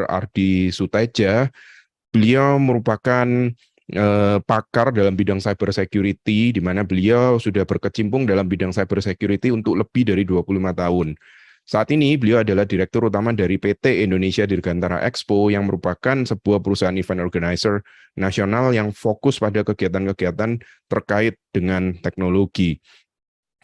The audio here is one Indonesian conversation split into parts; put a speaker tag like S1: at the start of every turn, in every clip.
S1: Ardi Suteja. Beliau merupakan pakar dalam bidang cyber security, di mana beliau sudah berkecimpung dalam bidang cyber security untuk lebih dari 25 tahun. Saat ini beliau adalah Direktur Utama dari PT Indonesia Dirgantara Expo yang merupakan sebuah perusahaan event organizer nasional yang fokus pada kegiatan-kegiatan terkait dengan teknologi.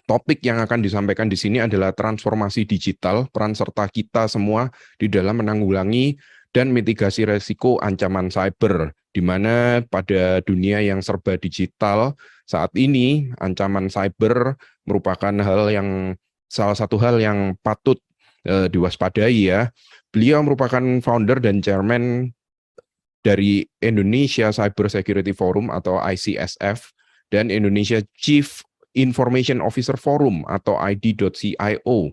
S1: Topik yang akan disampaikan di sini adalah transformasi digital, peran serta kita semua di dalam menanggulangi dan mitigasi resiko ancaman cyber, di mana pada dunia yang serba digital saat ini ancaman cyber merupakan salah satu hal yang patut diwaspadai ya. Beliau merupakan founder dan chairman dari Indonesia Cyber Security Forum atau ICSF dan Indonesia Chief Information Officer Forum atau ID.CIO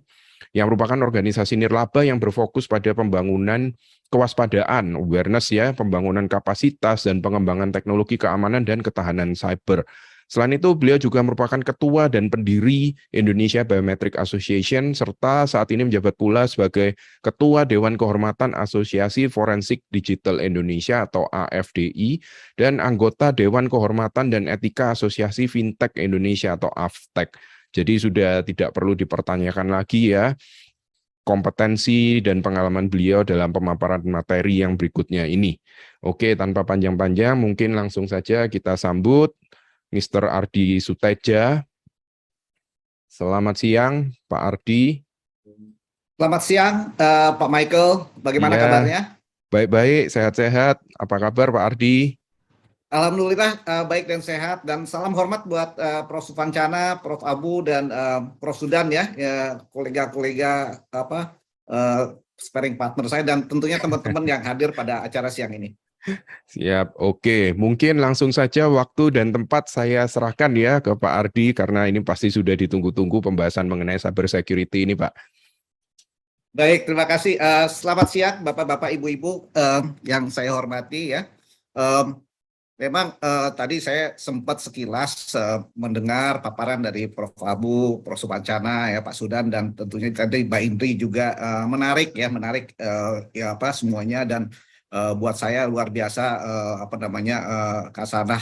S1: yang merupakan organisasi nirlaba yang berfokus pada pembangunan kewaspadaan, awareness ya, pembangunan kapasitas dan pengembangan teknologi keamanan dan ketahanan cyber. Selain itu, beliau juga merupakan ketua dan pendiri Indonesia Biometric Association, serta saat ini menjabat pula sebagai Ketua Dewan Kehormatan Asosiasi Forensik Digital Indonesia atau AFDI, dan anggota Dewan Kehormatan dan Etika Asosiasi Fintech Indonesia atau AFTEC. Jadi sudah tidak perlu dipertanyakan lagi ya, kompetensi dan pengalaman beliau dalam pemaparan materi yang berikutnya ini. Oke, tanpa panjang-panjang, mungkin langsung saja kita sambut Mr. Ardi Suteja. Selamat siang, Pak Ardi.
S2: Selamat siang, Pak Michael. Bagaimana kabarnya?
S1: Baik-baik, sehat-sehat. Apa kabar, Pak Ardi?
S2: Alhamdulillah baik dan sehat, dan salam hormat buat Prof. Supancana, Prof. Abu, dan Prof. Sudan ya, kolega-kolega sparring partner saya, dan tentunya teman-teman yang hadir pada acara siang ini.
S1: Siap, oke. Mungkin langsung saja waktu dan tempat saya serahkan ya ke Pak Ardi, karena ini pasti sudah ditunggu-tunggu pembahasan mengenai cyber security ini, Pak.
S2: Baik, terima kasih. Selamat siang Bapak-Bapak, Ibu-Ibu yang saya hormati ya. Memang tadi saya sempat sekilas mendengar paparan dari Prof. Abu, Prof. Supancana, ya Pak Sudan, dan tentunya tadi Mbak Indri juga menarik semuanya, dan buat saya luar biasa kasanah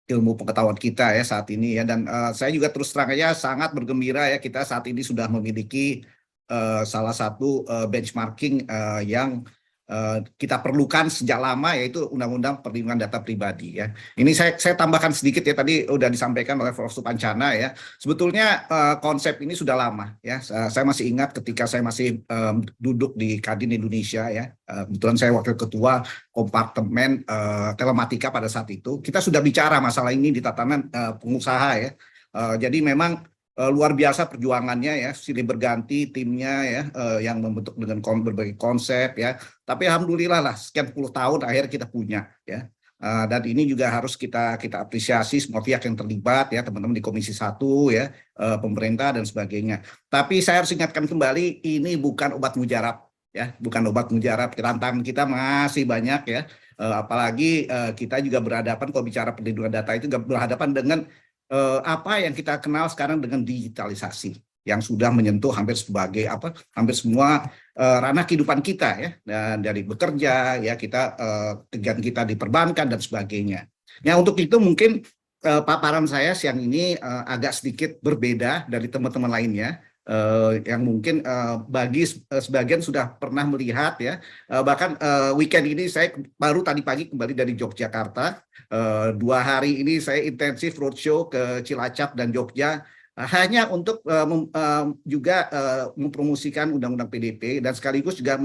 S2: ilmu pengetahuan kita ya saat ini ya, dan saya juga terus terang aja sangat bergembira ya, kita saat ini sudah memiliki salah satu benchmarking yang kita perlukan sejak lama, yaitu Undang-Undang Perlindungan Data Pribadi ya. Ini saya tambahkan sedikit ya, tadi udah disampaikan oleh Prof. Supancana ya. Sebetulnya konsep ini sudah lama ya. Saya masih ingat ketika saya masih duduk di Kadin Indonesia ya. Kebetulan saya wakil ketua kompartemen telematika pada saat itu. Kita sudah bicara masalah ini di tatanan pengusaha ya. Jadi memang luar biasa perjuangannya ya, silih berganti timnya ya, yang membentuk dengan berbagai konsep ya. Tapi alhamdulillah lah, sekian puluh tahun akhir kita punya ya. Dan ini juga harus kita apresiasi semua pihak yang terlibat ya, teman-teman di Komisi 1 ya, pemerintah dan sebagainya. Tapi saya harus ingatkan kembali, ini bukan obat mujarab ya, bukan obat mujarab. Tantangan kita masih banyak ya. Apalagi kita juga berhadapan, kalau bicara perlindungan data itu berhadapan dengan apa yang kita kenal sekarang dengan digitalisasi yang sudah menyentuh hampir semua ranah kehidupan kita ya, dan dari bekerja ya, kita kegiatan kita di perbankan dan sebagainya. Nah, untuk itu mungkin paparan saya siang ini agak sedikit berbeda dari teman-teman lainnya, yang mungkin bagi sebagian sudah pernah melihat ya. Bahkan weekend ini saya baru tadi pagi kembali dari Yogyakarta. 2 hari ini saya intensif roadshow ke Cilacap dan Jogja, hanya untuk juga mempromosikan Undang-Undang PDP, dan sekaligus juga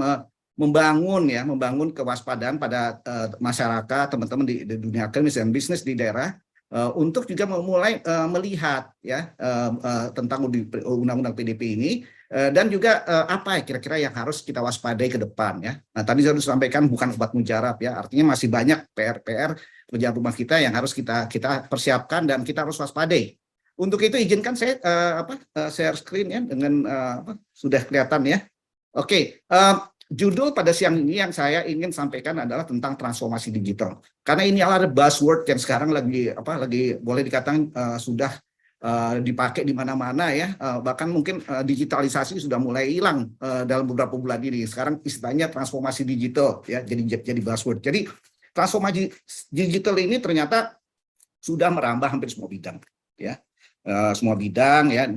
S2: membangun kewaspadaan pada masyarakat, teman-teman di dunia akademis dan bisnis di daerah, untuk juga memulai melihat ya tentang Undang-Undang PDP ini, dan juga apa ya kira-kira yang harus kita waspadai ke depan ya. Nah, tadi saya sudah sampaikan bukan obat mujarab ya, artinya masih banyak PR kerjaan rumah kita yang harus kita persiapkan dan kita harus waspadai. Untuk itu izinkan saya share screen ya, dengan sudah kelihatan ya. Oke, judul pada siang ini yang saya ingin sampaikan adalah tentang transformasi digital. Karena ini adalah buzzword yang sekarang lagi boleh dikatakan sudah dipakai di mana-mana ya, bahkan mungkin digitalisasi sudah mulai hilang dalam beberapa bulan ini. Sekarang istilahnya transformasi digital ya, jadi buzzword. Jadi transformasi digital ini ternyata sudah merambah hampir semua bidang ya. Semua bidang ya,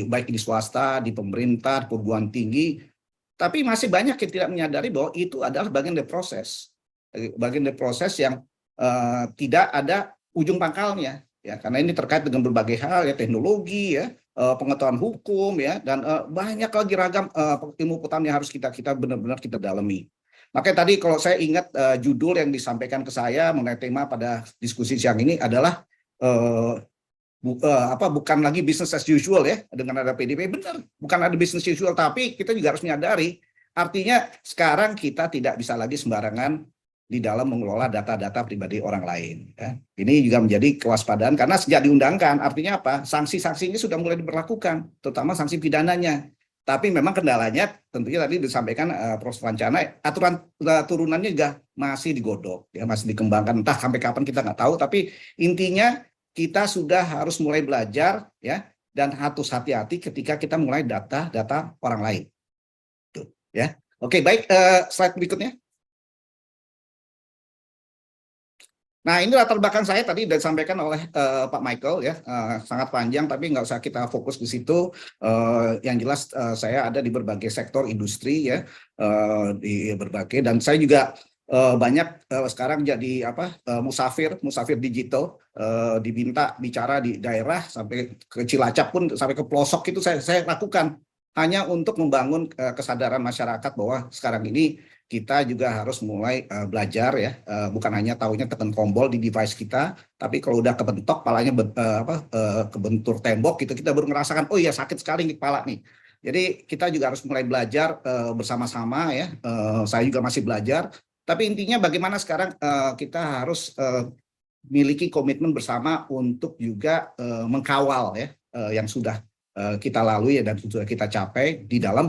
S2: baik di swasta, di pemerintah, perguruan tinggi, tapi masih banyak yang tidak menyadari bahwa itu adalah bagian dari proses yang tidak ada ujung pangkalnya ya, karena ini terkait dengan berbagai hal ya, teknologi ya, pengetahuan hukum ya, dan banyak lagi ragam ilmu pengetahuan yang harus kita benar-benar kita dalami. Makanya tadi kalau saya ingat judul yang disampaikan ke saya mengenai tema pada diskusi siang ini adalah bukan lagi business as usual ya, dengan ada PDP. Benar, bukan ada business as usual, tapi kita juga harus menyadari artinya sekarang kita tidak bisa lagi sembarangan di dalam mengelola data-data pribadi orang lain ya. Ini juga menjadi kewaspadaan karena sejak diundangkan, artinya apa? Sanksi-sanksinya sudah mulai diberlakukan, terutama sanksi pidananya. Tapi memang kendalanya tentunya tadi disampaikan Prof. Wancana, aturan turunannya juga masih digodok ya, masih dikembangkan, entah sampai kapan kita nggak tahu, tapi intinya kita sudah harus mulai belajar ya, dan harus hati-hati ketika kita mulai data orang lain. Tuh, ya. Oke, baik, slide berikutnya. Nah, ini latar belakang saya tadi sudah disampaikan oleh Pak Michael ya, sangat panjang tapi nggak usah kita fokus di situ. Yang jelas saya ada di berbagai sektor industri ya, di berbagai, dan saya juga banyak sekarang jadi musafir digital, diminta bicara di daerah sampai ke Cilacap pun, sampai ke pelosok itu saya lakukan hanya untuk membangun kesadaran masyarakat bahwa sekarang ini kita juga harus mulai belajar ya, bukan hanya taunya tekan tombol di device kita, tapi kalau udah kebentok palanya kebentur tembok gitu, kita baru merasakan oh iya sakit sekali nih kepala nih. Jadi kita juga harus mulai belajar bersama-sama ya. Saya juga masih belajar. Tapi intinya bagaimana sekarang kita harus miliki komitmen bersama untuk juga mengkawal ya yang sudah kita lalui ya, dan sudah kita capai di dalam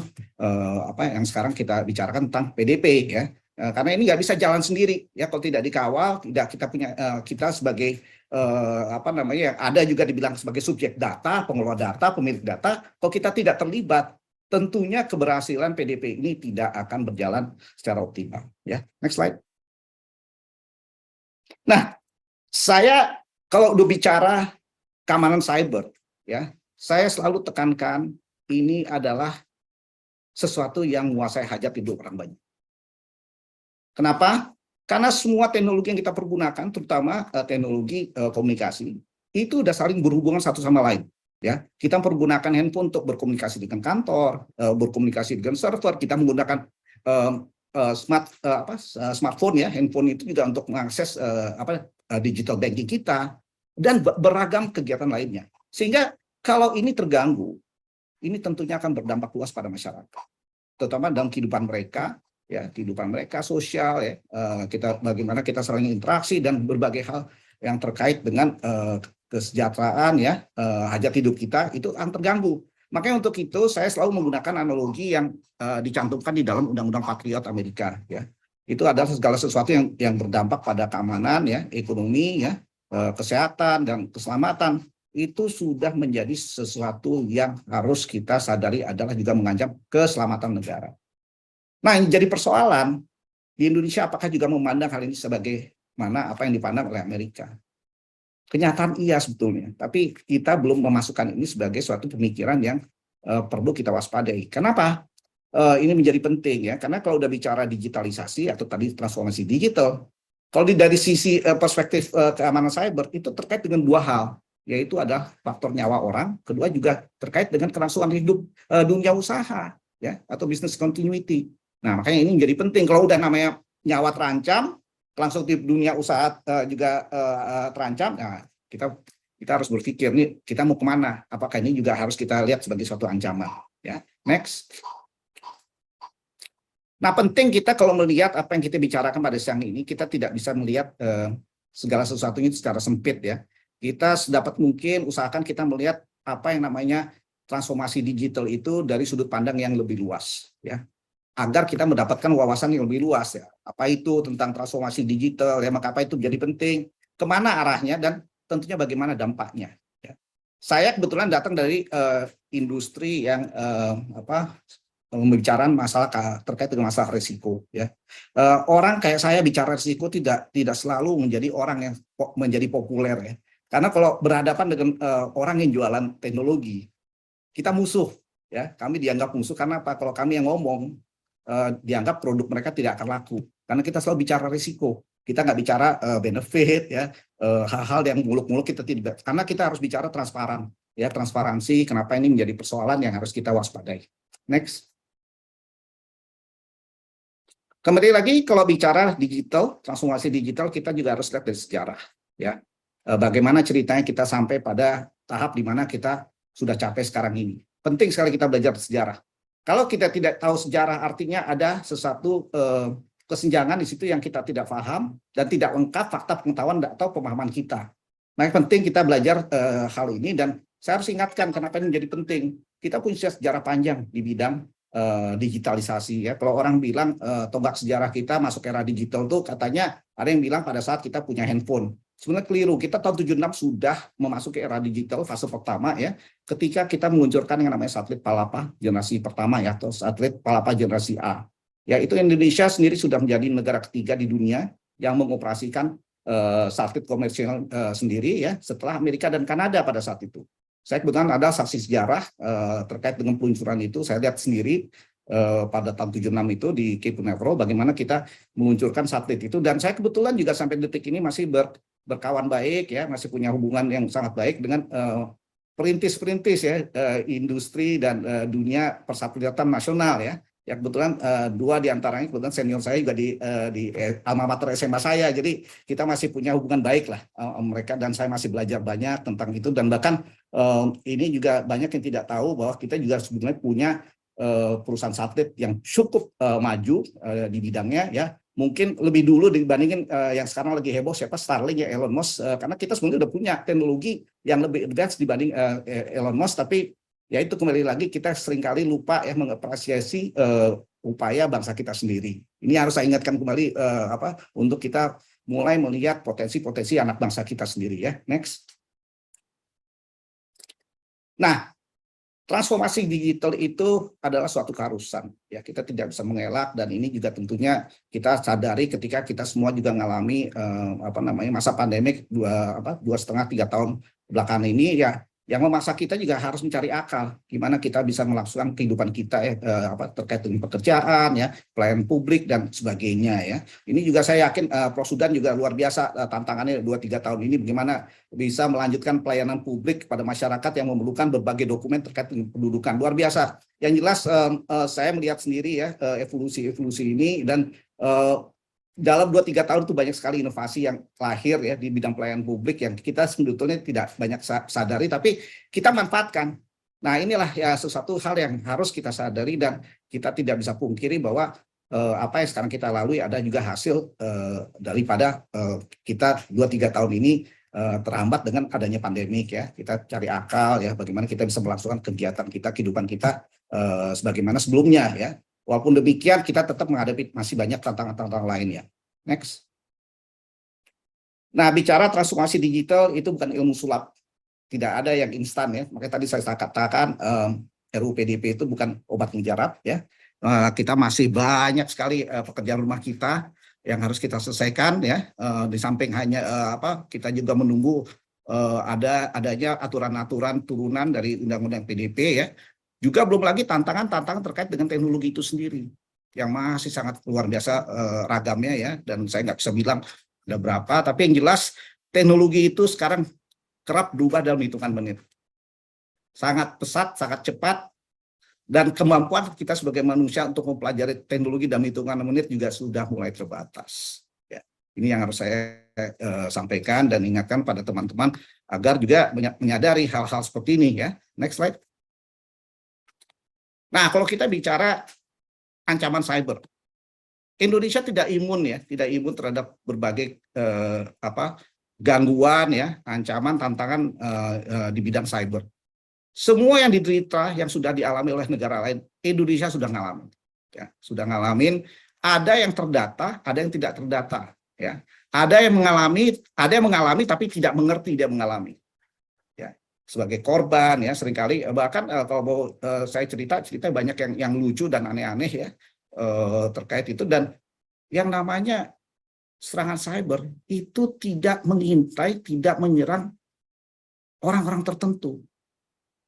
S2: yang sekarang kita bicarakan tentang PDP ya. Karena ini nggak bisa jalan sendiri ya kalau tidak dikawal, tidak kita punya kita sebagai yang ada juga dibilang sebagai subjek data, pengelola data, pemilik data, kalau kita tidak terlibat, tentunya keberhasilan PDP ini tidak akan berjalan secara optimal ya. Next slide. Nah, saya kalau udah bicara keamanan cyber ya, saya selalu tekankan ini adalah sesuatu yang menguasai hajat hidup orang banyak. Kenapa? Karena semua teknologi yang kita pergunakan, terutama teknologi komunikasi, itu sudah saling berhubungan satu sama lain. Ya, kita pergunakan handphone untuk berkomunikasi dengan kantor, berkomunikasi dengan server, kita menggunakan smartphone ya, handphone itu juga untuk mengakses digital banking kita, dan beragam kegiatan lainnya. Sehingga kalau ini terganggu, ini tentunya akan berdampak luas pada masyarakat, terutama dalam kehidupan mereka ya, kehidupan mereka sosial ya, bagaimana kita saling interaksi dan berbagai hal yang terkait dengan kesejahteraan ya, hajat hidup kita itu akan terganggu. Makanya untuk itu saya selalu menggunakan analogi yang dicantumkan di dalam Undang-Undang Patriot Amerika ya. Itu adalah segala sesuatu yang berdampak pada keamanan ya, ekonomi ya, kesehatan dan keselamatan. Itu sudah menjadi sesuatu yang harus kita sadari adalah juga mengancam keselamatan negara. Nah, yang jadi persoalan di Indonesia, apakah juga memandang hal ini sebagai apa yang dipandang oleh Amerika? Kenyataan iya sebetulnya, tapi kita belum memasukkan ini sebagai suatu pemikiran yang perlu kita waspadai. Kenapa? Ini menjadi penting ya, karena kalau udah bicara digitalisasi atau tadi transformasi digital, kalau dari sisi perspektif keamanan cyber itu terkait dengan dua hal, yaitu ada faktor nyawa orang, kedua juga terkait dengan kelangsungan hidup dunia usaha ya, atau business continuity. Nah, makanya ini menjadi penting. Kalau udah namanya nyawa terancam, langsung di dunia usaha juga terancam. Nah, kita harus berpikir nih, kita mau kemana? Apakah ini juga harus kita lihat sebagai suatu ancaman? Ya, next. Nah, penting kita kalau melihat apa yang kita bicarakan pada siang ini, kita tidak bisa melihat segala sesuatunya secara sempit ya. Kita sedapat mungkin usahakan kita melihat apa yang namanya transformasi digital itu dari sudut pandang yang lebih luas ya, agar kita mendapatkan wawasan yang lebih luas ya. Apa itu tentang transformasi digital ya, maka apa itu jadi penting, kemana arahnya, dan tentunya bagaimana dampaknya ya. Saya kebetulan datang dari industri yang pembicaraan masalah terkait dengan masalah risiko, ya. Orang kayak saya bicara risiko tidak selalu menjadi orang yang menjadi populer, ya. Karena kalau berhadapan dengan orang yang jualan teknologi, kita musuh, ya. Kami dianggap musuh karena apa? Kalau kami yang ngomong, dianggap produk mereka tidak akan laku. Karena kita selalu bicara risiko. Kita nggak bicara benefit, ya, hal-hal yang muluk-muluk kita tidak. Karena kita harus bicara transparan, ya, transparansi. Kenapa ini menjadi persoalan yang harus kita waspadai. Next. Kembali lagi kalau bicara digital, transformasi digital, kita juga harus lihat dari sejarah, ya. Bagaimana ceritanya kita sampai pada tahap di mana kita sudah capai sekarang ini. Penting sekali kita belajar sejarah. Kalau kita tidak tahu sejarah, artinya ada sesuatu kesenjangan di situ yang kita tidak paham dan tidak lengkap fakta pengetahuan atau pemahaman kita. Nah, penting kita belajar hal ini, dan saya harus ingatkan kenapa ini menjadi penting. Kita punya sejarah panjang di bidang digitalisasi, ya. Kalau orang bilang tonggak sejarah kita masuk era digital tuh katanya ada yang bilang pada saat kita punya handphone. Sebenarnya keliru. Kita tahun 76 sudah memasuki era digital fase pertama, ya. Ketika kita meluncurkan yang namanya satelit Palapa generasi pertama, ya, atau satelit Palapa generasi A. Ya, itu Indonesia sendiri sudah menjadi negara ketiga di dunia yang mengoperasikan satelit komersial sendiri, ya, setelah Amerika dan Kanada pada saat itu. Saya kebetulan ada saksi sejarah terkait dengan peluncuran itu. Saya lihat sendiri pada tahun 76 itu di Cape Canaveral bagaimana kita meluncurkan satelit itu, dan saya kebetulan juga sampai detik ini masih berkawan baik, ya, masih punya hubungan yang sangat baik dengan perintis-perintis, ya, industri dan dunia persatelitatan nasional, ya. Ya, kebetulan dua diantaranya kebetulan senior saya juga di alma mater SMA saya, jadi kita masih punya hubungan baik lah mereka, dan saya masih belajar banyak tentang itu, dan bahkan ini juga banyak yang tidak tahu bahwa kita juga sebenarnya punya perusahaan satelit yang cukup maju di bidangnya, ya. Mungkin lebih dulu dibandingin yang sekarang lagi heboh siapa, Starlink, ya, Elon Musk, karena kita sebenarnya udah punya teknologi yang lebih advance dibanding Elon Musk, tapi ya itu kembali lagi kita seringkali lupa, ya, mengapresiasi upaya bangsa kita sendiri. Ini harus saya ingatkan kembali untuk kita mulai melihat potensi-potensi anak bangsa kita sendiri, ya. Next. Nah, transformasi digital itu adalah suatu keharusan, ya, kita tidak bisa mengelak, dan ini juga tentunya kita sadari ketika kita semua juga mengalami masa pandemik 2,5-3 tahun belakangan ini, ya, yang memaksa kita juga harus mencari akal gimana kita bisa melangsungkan kehidupan kita, ya, terkait dengan pekerjaan, ya, pelayanan publik dan sebagainya, ya. Ini juga saya yakin Prof. Sudan juga luar biasa tantangannya 2-3 tahun ini bagaimana bisa melanjutkan pelayanan publik kepada masyarakat yang memerlukan berbagai dokumen terkait dengan pendudukan. Luar biasa. Yang jelas saya melihat sendiri, ya, evolusi ini, dan dalam 2-3 tahun itu banyak sekali inovasi yang lahir, ya, di bidang pelayanan publik yang kita sebetulnya tidak banyak sadari, tapi kita manfaatkan. Nah, inilah, ya, sesuatu hal yang harus kita sadari, dan kita tidak bisa pungkiri bahwa apa yang sekarang kita lalui ada juga hasil daripada kita 2-3 tahun ini terhambat dengan adanya pandemik, ya. Kita cari akal, ya, bagaimana kita bisa melangsungkan kegiatan kita, kehidupan kita sebagaimana sebelumnya, ya. Walaupun demikian kita tetap menghadapi masih banyak tantangan-tantangan lainnya. Next. Nah, bicara transformasi digital itu bukan ilmu sulap, tidak ada yang instan, ya. Makanya tadi saya katakan RUU PDP itu bukan obat mujarab, ya. Kita masih banyak sekali pekerjaan rumah kita yang harus kita selesaikan, ya. Di samping hanya kita juga menunggu adanya aturan-aturan turunan dari undang-undang PDP, ya. Juga belum lagi tantangan-tantangan terkait dengan teknologi itu sendiri yang masih sangat luar biasa ragamnya, ya, dan saya nggak bisa bilang ada berapa, tapi yang jelas teknologi itu sekarang kerap berubah dalam hitungan menit, sangat pesat, sangat cepat, dan kemampuan kita sebagai manusia untuk mempelajari teknologi dalam hitungan menit juga sudah mulai terbatas, ya. Ini yang harus saya sampaikan dan ingatkan pada teman-teman agar juga menyadari hal-hal seperti ini, ya. Next slide. Nah, kalau kita bicara ancaman cyber, Indonesia tidak imun, ya, tidak imun terhadap berbagai gangguan, ya, ancaman, tantangan di bidang cyber. Semua yang diderita, yang sudah dialami oleh negara lain, Indonesia sudah ngalamin, ya, sudah ngalamin. Ada yang terdata, ada yang tidak terdata, ya. Ada yang mengalami tapi tidak mengerti dia mengalami. sebagai korban ya seringkali bahkan kalau mau saya cerita banyak yang lucu dan aneh-aneh ya terkait itu. Dan yang namanya serangan cyber itu tidak mengintai, tidak menyerang orang-orang tertentu.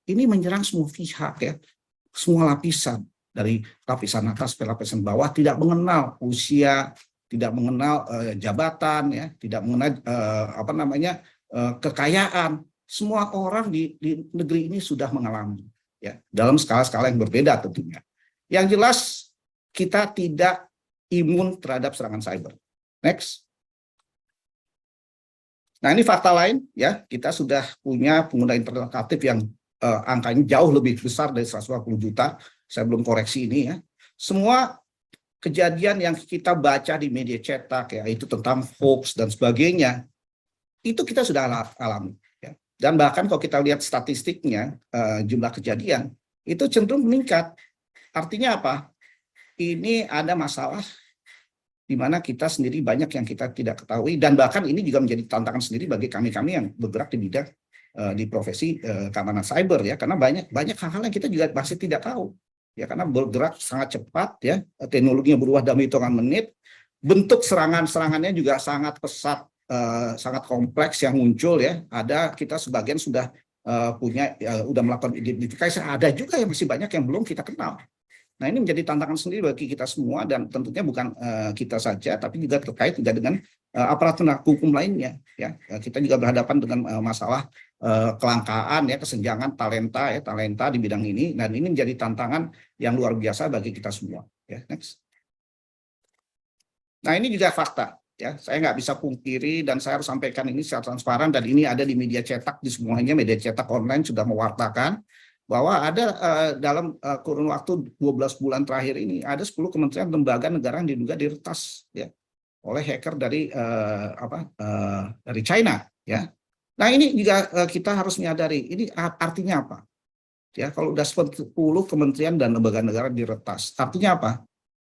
S2: Ini menyerang semua pihak ya, semua lapisan dari lapisan atas ke lapisan bawah, tidak mengenal usia, tidak mengenal jabatan ya, tidak mengenal kekayaan. Semua orang di negeri ini sudah mengalami ya dalam skala-skala yang berbeda tentunya. Yang jelas kita tidak imun terhadap serangan cyber. Next. Nah, ini fakta lain ya, kita sudah punya pengguna internet aktif yang angkanya jauh lebih besar dari 150 juta. Saya belum koreksi ini ya. Semua kejadian yang kita baca di media cetak ya, itu tentang hoax dan sebagainya, itu kita sudah alami ya. Dan bahkan kalau kita lihat statistiknya, jumlah kejadian itu cenderung meningkat. Artinya apa? Ini ada masalah di mana kita sendiri banyak yang kita tidak ketahui, dan bahkan ini juga menjadi tantangan sendiri bagi kami-kami yang bergerak di bidang di profesi keamanan cyber ya, karena banyak hal-hal yang kita juga masih tidak tahu ya, karena bergerak sangat cepat ya, teknologinya berubah dalam hitungan menit, bentuk serangannya juga sangat pesat, sangat kompleks yang muncul ya. Ada kita sebagian sudah punya udah melakukan identifikasi, ada juga yang masih banyak yang belum kita kenal. Nah, ini menjadi tantangan sendiri bagi kita semua, dan tentunya bukan kita saja, tapi juga terkait juga dengan aparat penegak hukum lainnya. Ya, kita juga berhadapan dengan masalah kelangkaan ya, kesenjangan talenta di bidang ini, dan ini menjadi tantangan yang luar biasa bagi kita semua. Ya, next. Nah, ini juga fakta. Ya, saya nggak bisa pungkiri dan saya harus sampaikan ini secara transparan, dan ini ada di media cetak, di semuanya media cetak online sudah mewartakan bahwa ada dalam kurun waktu 12 bulan terakhir ini ada 10 kementerian lembaga negara yang diduga diretas ya oleh hacker dari dari China ya. Nah, ini juga kita harus menyadari ini artinya apa? Ya, kalau udah 10 kementerian dan lembaga negara diretas, artinya apa?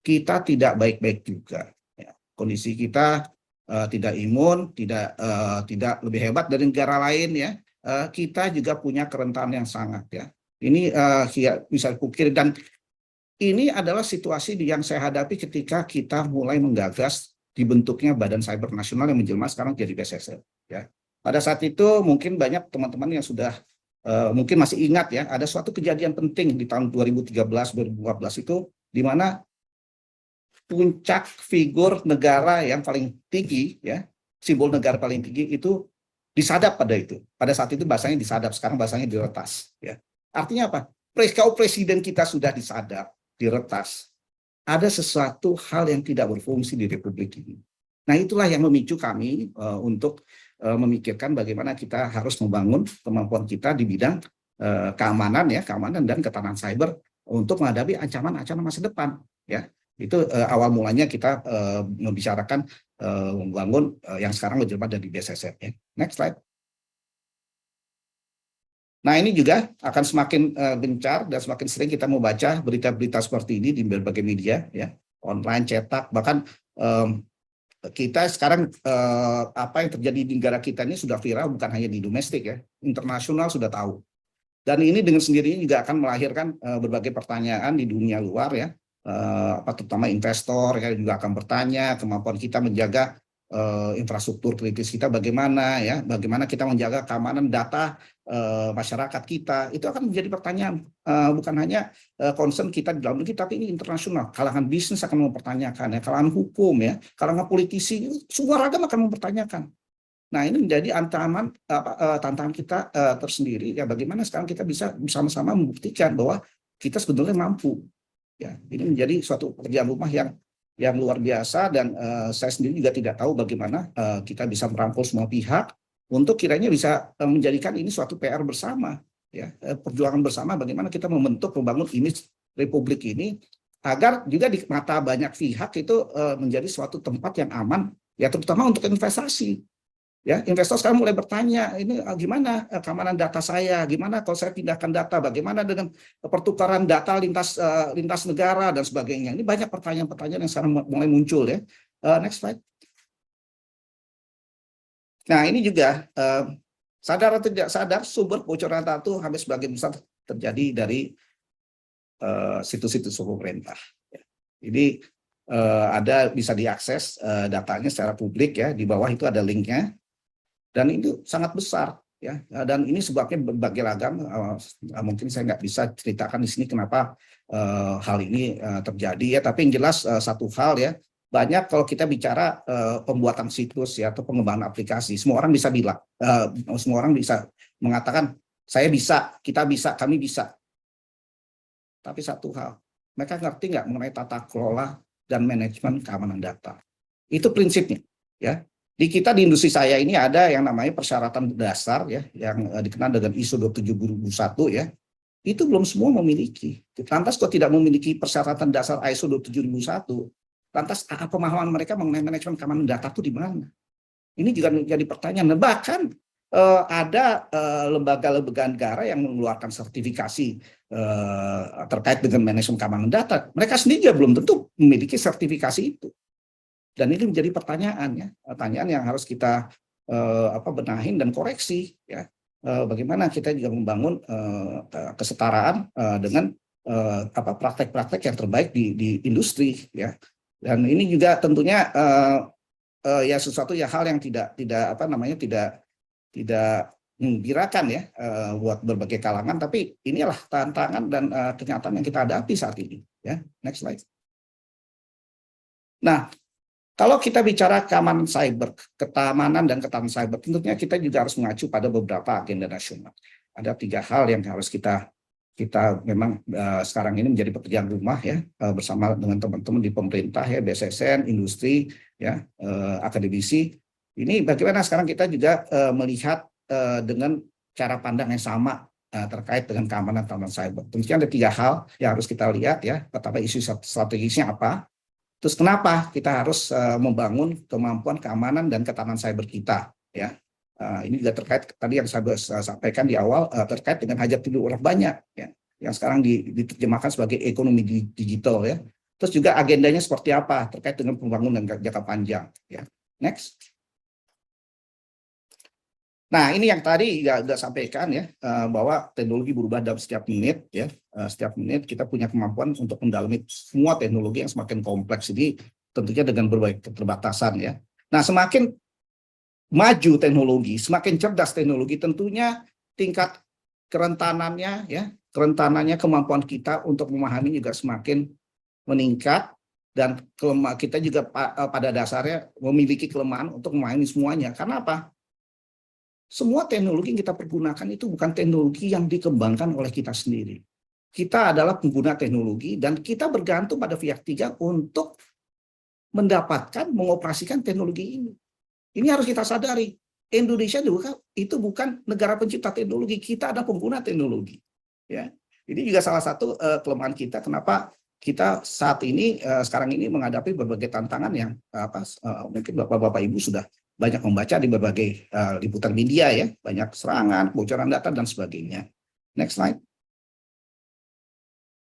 S2: Kita tidak baik-baik juga ya. Kondisi kita tidak imun, tidak lebih hebat dari negara lain ya. Kita juga punya kerentanan yang sangat ya. Ini bisa dipungkiri, dan ini adalah situasi yang saya hadapi ketika kita mulai menggagas dibentuknya Badan Cyber Nasional yang menjelma sekarang jadi BSSN. Ya. Pada saat itu mungkin banyak teman-teman yang sudah mungkin masih ingat ya, ada suatu kejadian penting di tahun 2013-2014 itu, di mana puncak figur negara yang paling tinggi ya, simbol negara paling tinggi itu disadap pada itu. Pada saat itu bahasanya disadap, sekarang bahasanya diretas ya. Artinya apa? Kalau presiden kita sudah disadap, diretas, ada sesuatu hal yang tidak berfungsi di Republik ini. Nah, itulah yang memicu kami untuk memikirkan bagaimana kita harus membangun kemampuan kita di bidang keamanan dan ketahanan cyber untuk menghadapi ancaman-ancaman masa depan. Ya, itu awal mulanya kita membicarakan membangun yang sekarang menjelma dari BSSN. Ya. Next slide. Nah, ini juga akan semakin gencar dan semakin sering kita membaca berita-berita seperti ini di berbagai media, ya, online, cetak, bahkan kita sekarang apa yang terjadi di negara kita ini sudah viral bukan hanya di domestik ya, internasional sudah tahu. Dan ini dengan sendirinya juga akan melahirkan berbagai pertanyaan di dunia luar ya, terutama investor ya juga akan bertanya kemampuan kita menjaga infrastruktur kritis kita bagaimana ya, bagaimana kita menjaga keamanan data masyarakat kita, itu akan menjadi pertanyaan bukan hanya concern kita di dalam negeri tapi ini internasional. Kalangan bisnis akan mempertanyakan ya, kalangan hukum ya, kalangan politisi, semua ragam akan mempertanyakan. Nah, ini menjadi tantangan kita tersendiri ya, bagaimana sekarang kita bisa bersama-sama membuktikan bahwa kita sebetulnya mampu ya. Ini menjadi suatu pekerjaan rumah yang luar biasa, dan saya sendiri juga tidak tahu bagaimana kita bisa merangkul semua pihak untuk kiranya bisa menjadikan ini suatu PR bersama ya, perjuangan bersama bagaimana kita membangun image Republik ini agar juga di mata banyak pihak itu menjadi suatu tempat yang aman ya, terutama untuk investasi. Ya, investor sekarang mulai bertanya, ini gimana keamanan data saya, gimana kalau saya pindahkan data, bagaimana dengan pertukaran data lintas negara dan sebagainya. Ini banyak pertanyaan-pertanyaan yang sekarang mulai muncul ya. Next slide. Nah, ini juga Sadar atau tidak sadar, sumber bocoran data itu hampir sebagian besar terjadi dari situs-situs pemerintah. Jadi ada bisa diakses datanya secara publik ya, di bawah itu ada linknya, dan itu sangat besar ya. Dan ini sebabnya berbagai ragam. Mungkin saya nggak bisa ceritakan di sini kenapa hal ini terjadi ya. Tapi yang jelas satu hal ya, banyak kalau kita bicara pembuatan situs ya atau pengembangan aplikasi, semua orang bisa bilang, semua orang bisa mengatakan saya bisa, kita bisa, kami bisa. Tapi satu hal, mereka ngerti nggak mengenai tata kelola dan manajemen keamanan data. Itu prinsipnya. Ya. Di kita di industri saya ini ada yang namanya persyaratan dasar ya, yang dikenal dengan ISO 27001 ya. Itu belum semua memiliki. Lantas kok tidak memiliki persyaratan dasar ISO 27001, lantas pemahaman mereka mengenai manajemen keamanan data itu di mana? Ini juga menjadi pertanyaan. Bahkan ada lembaga-lembaga negara yang mengeluarkan sertifikasi terkait dengan manajemen keamanan data. Mereka sendiri juga belum tentu memiliki sertifikasi itu. Dan ini menjadi pertanyaan ya, pertanyaan yang harus kita benahin dan koreksi ya. Bagaimana kita juga membangun kesetaraan dengan praktek-praktek yang terbaik di industri ya. Dan ini juga tentunya ya sesuatu ya hal yang tidak menggembirakan ya buat berbagai kalangan, tapi inilah tantangan dan kenyataan yang kita hadapi saat ini ya. Next slide. Nah, kalau kita bicara keamanan cyber, ketamanan dan ketahanan cyber, tentunya kita juga harus mengacu pada beberapa agenda nasional. Ada 3 hal yang harus kita memang sekarang ini menjadi pekerjaan rumah ya, bersama dengan teman-teman di pemerintah ya, BSSN, industri ya, akademisi. Ini bagaimana sekarang kita juga melihat dengan cara pandang yang sama terkait dengan keamanan cyber. Tentunya ada 3 hal yang harus kita lihat ya. Pertama, isu strategisnya apa? Terus kenapa kita harus membangun kemampuan keamanan dan ketahanan cyber kita ya. Ini juga terkait tadi yang saya sampaikan di awal terkait dengan hajat hidup orang banyak ya, yang sekarang diterjemahkan sebagai ekonomi digital ya. Terus juga agendanya seperti apa terkait dengan pembangunan jangka panjang ya. Next. Nah, ini yang tadi sudah sampaikan ya, bahwa teknologi berubah dalam setiap menit ya. Setiap menit kita punya kemampuan untuk mendalami semua teknologi yang semakin kompleks ini, tentunya dengan berbagai keterbatasan ya. Nah, semakin maju teknologi, semakin cerdas teknologi, tentunya tingkat kerentanannya ya, kemampuan kita untuk memahami juga semakin meningkat, dan kita juga pada dasarnya memiliki kelemahan untuk memahami semuanya. Karena apa? Semua teknologi yang kita pergunakan itu bukan teknologi yang dikembangkan oleh kita sendiri. Kita adalah pengguna teknologi dan kita bergantung pada pihak ketiga untuk mendapatkan, mengoperasikan teknologi ini. Ini harus kita sadari. Indonesia juga itu bukan negara pencipta teknologi, kita ada pengguna teknologi. Ya, ini juga salah satu kelemahan kita. Kenapa kita saat ini sekarang ini menghadapi berbagai tantangan yang mungkin bapak-bapak ibu sudah banyak membaca di berbagai liputan media ya, banyak serangan, bocoran data dan sebagainya. Next slide.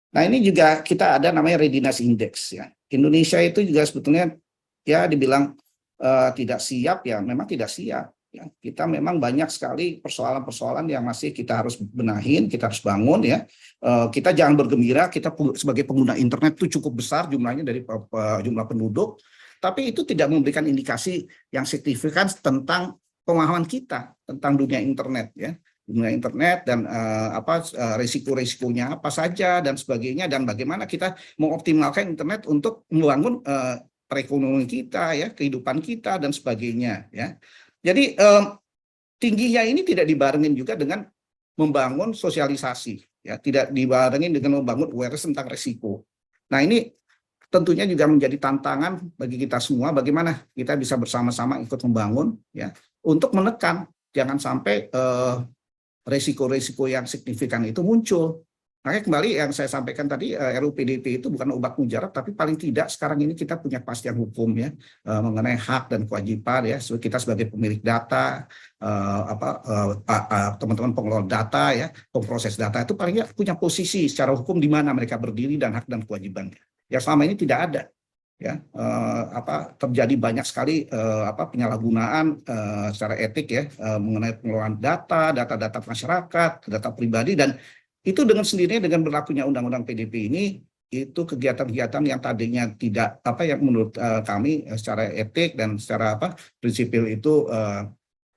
S2: Nah, ini juga kita ada namanya readiness index ya. Indonesia itu juga sebetulnya ya dibilang tidak siap ya, memang tidak siap ya. Kita memang banyak sekali persoalan-persoalan yang masih kita harus benahin, kita harus bangun ya. Kita jangan bergembira kita sebagai pengguna internet itu cukup besar jumlahnya dari jumlah penduduk, tapi itu tidak memberikan indikasi yang signifikan tentang pemahaman kita tentang dunia internet ya. Dunia internet dan risiko-risikonya apa saja dan sebagainya, dan bagaimana kita mengoptimalkan internet untuk membangun perekonomian kita ya, kehidupan kita dan sebagainya ya. Jadi tingginya ini tidak dibarengin juga dengan membangun sosialisasi ya, tidak dibarengin dengan membangun awareness tentang risiko. Nah, ini tentunya juga menjadi tantangan bagi kita semua, bagaimana kita bisa bersama-sama ikut membangun ya untuk menekan jangan sampai risiko-risiko yang signifikan itu muncul. Makanya kembali yang saya sampaikan tadi, RUU PDP itu bukan obat mujarab, tapi paling tidak sekarang ini kita punya kepastian hukum ya mengenai hak dan kewajiban ya kita sebagai pemilik data, teman-teman pengelola data ya, pemproses data itu paling tidak punya posisi secara hukum di mana mereka berdiri dan hak dan kewajibannya. Yang selama ini tidak ada. ya, terjadi banyak sekali penyalahgunaan secara etik ya, mengenai pengelolaan data masyarakat, data pribadi, dan itu dengan sendirinya dengan berlakunya Undang-Undang PDP ini, itu kegiatan-kegiatan yang tadinya tidak yang menurut kami secara etik dan secara prinsipil itu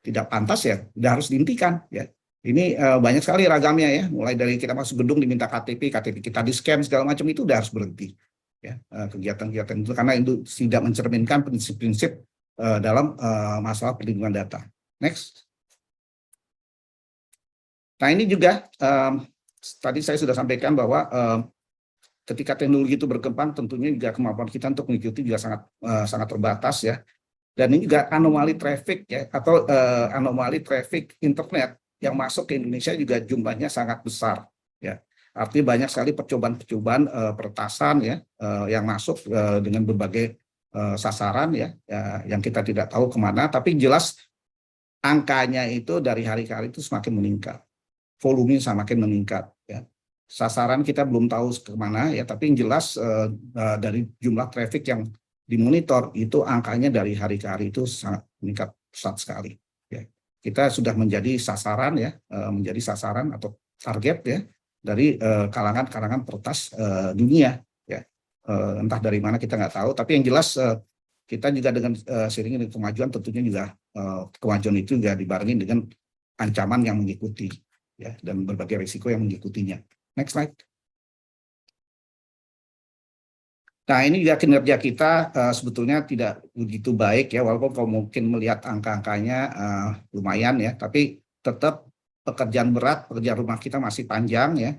S2: tidak pantas ya, udah harus dihentikan ya. Ini banyak sekali ragamnya ya, mulai dari kita masuk gedung diminta KTP kita di-scan segala macam, itu udah harus berhenti ya, kegiatan-kegiatan itu, karena itu tidak mencerminkan prinsip-prinsip dalam masalah perlindungan data. Next. Nah ini juga tadi saya sudah sampaikan bahwa ketika teknologi itu berkembang, tentunya juga kemampuan kita untuk mengikuti juga sangat terbatas ya. Dan ini juga anomali traffic ya, atau anomali traffic internet yang masuk ke Indonesia juga jumlahnya sangat besar ya. Artinya banyak sekali percobaan-percobaan peretasan ya, yang masuk dengan berbagai sasaran ya, yang kita tidak tahu kemana, tapi jelas angkanya itu dari hari ke hari itu semakin meningkat, volume semakin meningkat ya. Sasaran kita belum tahu kemana ya, tapi yang jelas dari jumlah traffic yang dimonitor itu angkanya dari hari ke hari itu sangat meningkat pesat sekali ya. Kita sudah menjadi sasaran ya, menjadi sasaran atau target ya dari kalangan peretas dunia ya. Entah dari mana kita nggak tahu, tapi yang jelas kita juga dengan seiring dengan kemajuan, tentunya juga kemajuan itu juga dibarengi dengan ancaman yang mengikuti ya, dan berbagai risiko yang mengikutinya. Next slide. Nah ini juga kinerja kita sebetulnya tidak begitu baik ya, walaupun kalau mungkin melihat angka-angkanya lumayan ya, tapi tetap pekerjaan rumah kita masih panjang ya,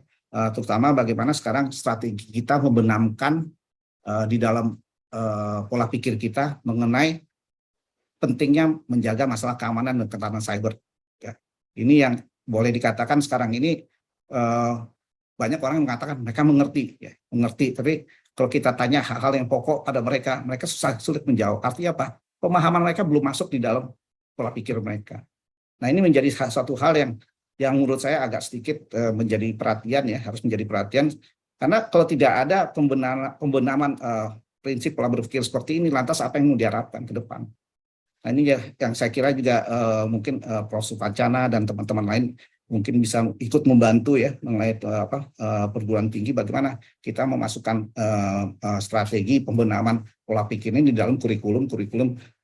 S2: terutama bagaimana sekarang strategi kita membenamkan di dalam pola pikir kita mengenai pentingnya menjaga masalah keamanan dan ketahanan cyber ya. Ini yang boleh dikatakan sekarang ini banyak orang yang mengatakan mereka mengerti, tapi kalau kita tanya hal-hal yang pokok pada mereka sulit menjawab. Artinya apa? Pemahaman mereka belum masuk di dalam pola pikir mereka. Nah ini menjadi suatu hal yang menurut saya agak sedikit menjadi perhatian ya, harus menjadi perhatian, karena kalau tidak ada pembenaman prinsip pola berpikir seperti ini, lantas apa yang mau diharapkan ke depan? Nah ini ya yang saya kira juga mungkin Prof. Supancana dan teman-teman lain mungkin bisa ikut membantu ya mengenai perguruan tinggi, bagaimana kita memasukkan strategi pembenahan pola pikir ini di dalam kurikulum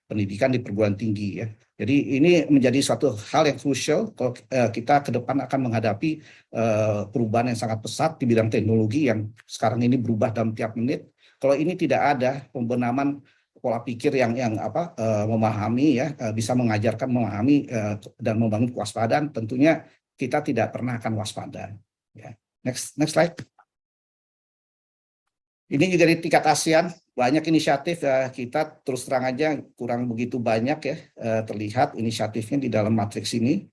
S2: pendidikan di perguruan tinggi ya. Jadi ini menjadi suatu hal yang krusial kalau kita ke depan akan menghadapi perubahan yang sangat pesat di bidang teknologi yang sekarang ini berubah dalam tiap menit. Kalau ini tidak ada pembenahan pola pikir yang memahami ya, bisa mengajarkan memahami dan membangun kewaspadaan, tentunya kita tidak pernah akan waspada ya. Next slide. Ini juga di tingkat ASEAN banyak inisiatif ya, kita terus terang aja kurang begitu banyak ya terlihat inisiatifnya di dalam matriks ini.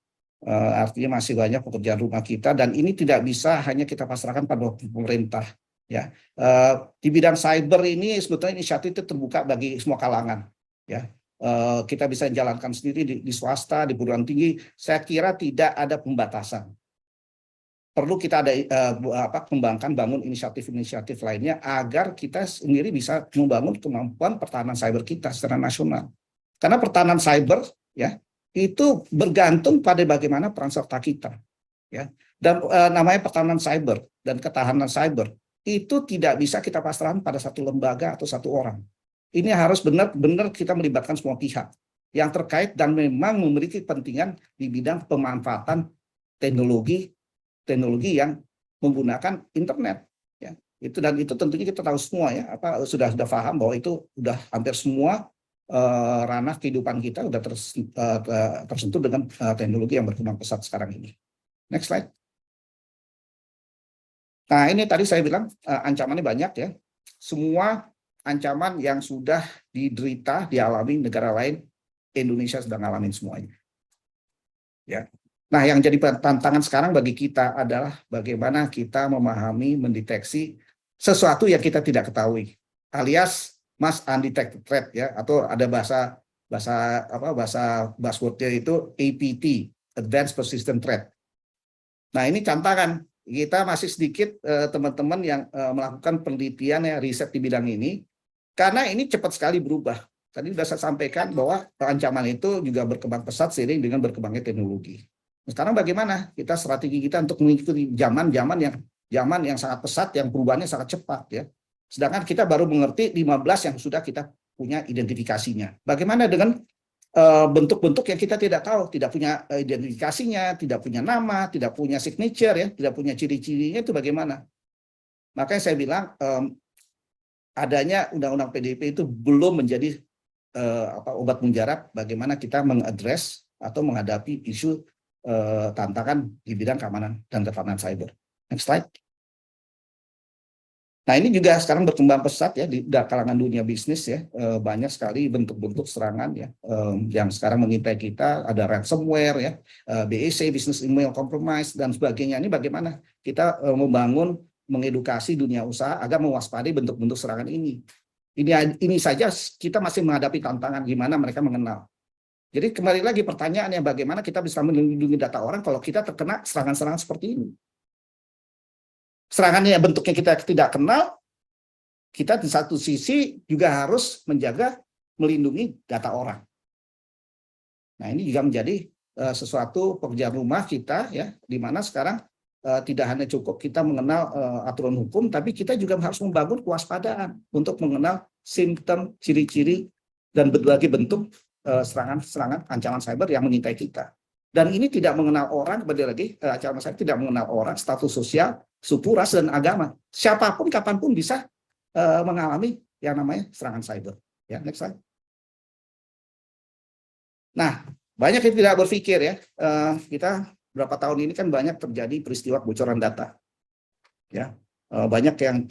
S2: Artinya masih banyak pekerjaan rumah kita, dan ini tidak bisa hanya kita pasrahkan pada pemerintah ya. Di bidang cyber ini sebetulnya inisiatif itu terbuka bagi semua kalangan ya. Kita bisa jalankan sendiri di swasta, di perguruan tinggi. Saya kira tidak ada pembatasan. Perlu kita ada kembangkan, bangun inisiatif-inisiatif lainnya agar kita sendiri bisa membangun kemampuan pertahanan cyber kita secara nasional. Karena pertahanan cyber ya itu bergantung pada bagaimana peran serta kita ya. Dan namanya pertahanan cyber dan ketahanan cyber itu tidak bisa kita pasrahkan pada satu lembaga atau satu orang. Ini harus benar-benar kita melibatkan semua pihak yang terkait dan memang memiliki kepentingan di bidang pemanfaatan teknologi yang menggunakan internet ya. Itu tentunya kita tahu semua ya, sudah paham bahwa itu sudah hampir semua ranah kehidupan kita sudah tersentuh dengan teknologi yang berkembang pesat sekarang ini. Next slide. Nah ini tadi saya bilang ancamannya banyak ya. Semua ancaman yang sudah diderita, dialami negara lain, Indonesia sedang ngalamin semuanya. Ya. Nah, yang jadi tantangan sekarang bagi kita adalah bagaimana kita memahami, mendeteksi sesuatu yang kita tidak ketahui, alias mass undetected threat ya, atau ada bahasa buzzword-nya itu APT, Advanced Persistent Threat. Nah, ini tantangan. Kita masih sedikit teman-teman yang melakukan penelitian ya, riset di bidang ini. Karena ini cepat sekali berubah. Tadi sudah saya sampaikan bahwa ancaman itu juga berkembang pesat seiring dengan berkembangnya teknologi. Sekarang bagaimana kita strategi kita untuk mengikuti zaman yang sangat pesat, yang perubahannya sangat cepat ya. Sedangkan kita baru mengerti 15 yang sudah kita punya identifikasinya. Bagaimana dengan bentuk-bentuk yang kita tidak tahu, tidak punya identifikasinya, tidak punya nama, tidak punya signature ya, tidak punya ciri-cirinya, itu bagaimana? Makanya saya bilang adanya undang-undang PDP itu belum menjadi obat mujarab bagaimana kita mengadres atau menghadapi isu tantangan di bidang keamanan dan ketahanan cyber. Next slide. Nah, ini juga sekarang berkembang pesat ya di kalangan dunia bisnis ya, banyak sekali bentuk-bentuk serangan ya yang sekarang mengintai kita, ada ransomware ya, BEC, business email compromise dan sebagainya. Ini bagaimana kita membangun, mengedukasi dunia usaha agar mewaspadai bentuk-bentuk serangan ini. Ini saja kita masih menghadapi tantangan gimana mereka mengenal. Jadi kembali lagi pertanyaannya, bagaimana kita bisa melindungi data orang kalau kita terkena serangan-serangan seperti ini. Serangannya bentuknya kita tidak kenal, kita di satu sisi juga harus menjaga, melindungi data orang. Nah, ini juga menjadi sesuatu pekerjaan rumah kita ya, di mana sekarang tidak hanya cukup kita mengenal aturan hukum, tapi kita juga harus membangun kewaspadaan untuk mengenal simptom, ciri-ciri, dan berbagai bentuk serangan-serangan ancaman cyber yang mengintai kita. Dan ini tidak mengenal orang, kembali lagi, ancaman cyber tidak mengenal orang, status sosial, suku, ras, dan agama. Siapapun, kapanpun bisa mengalami yang namanya serangan cyber. Ya, next slide. Nah, banyak yang tidak berpikir ya, kita berapa tahun ini kan banyak terjadi peristiwa kebocoran data. Ya, banyak yang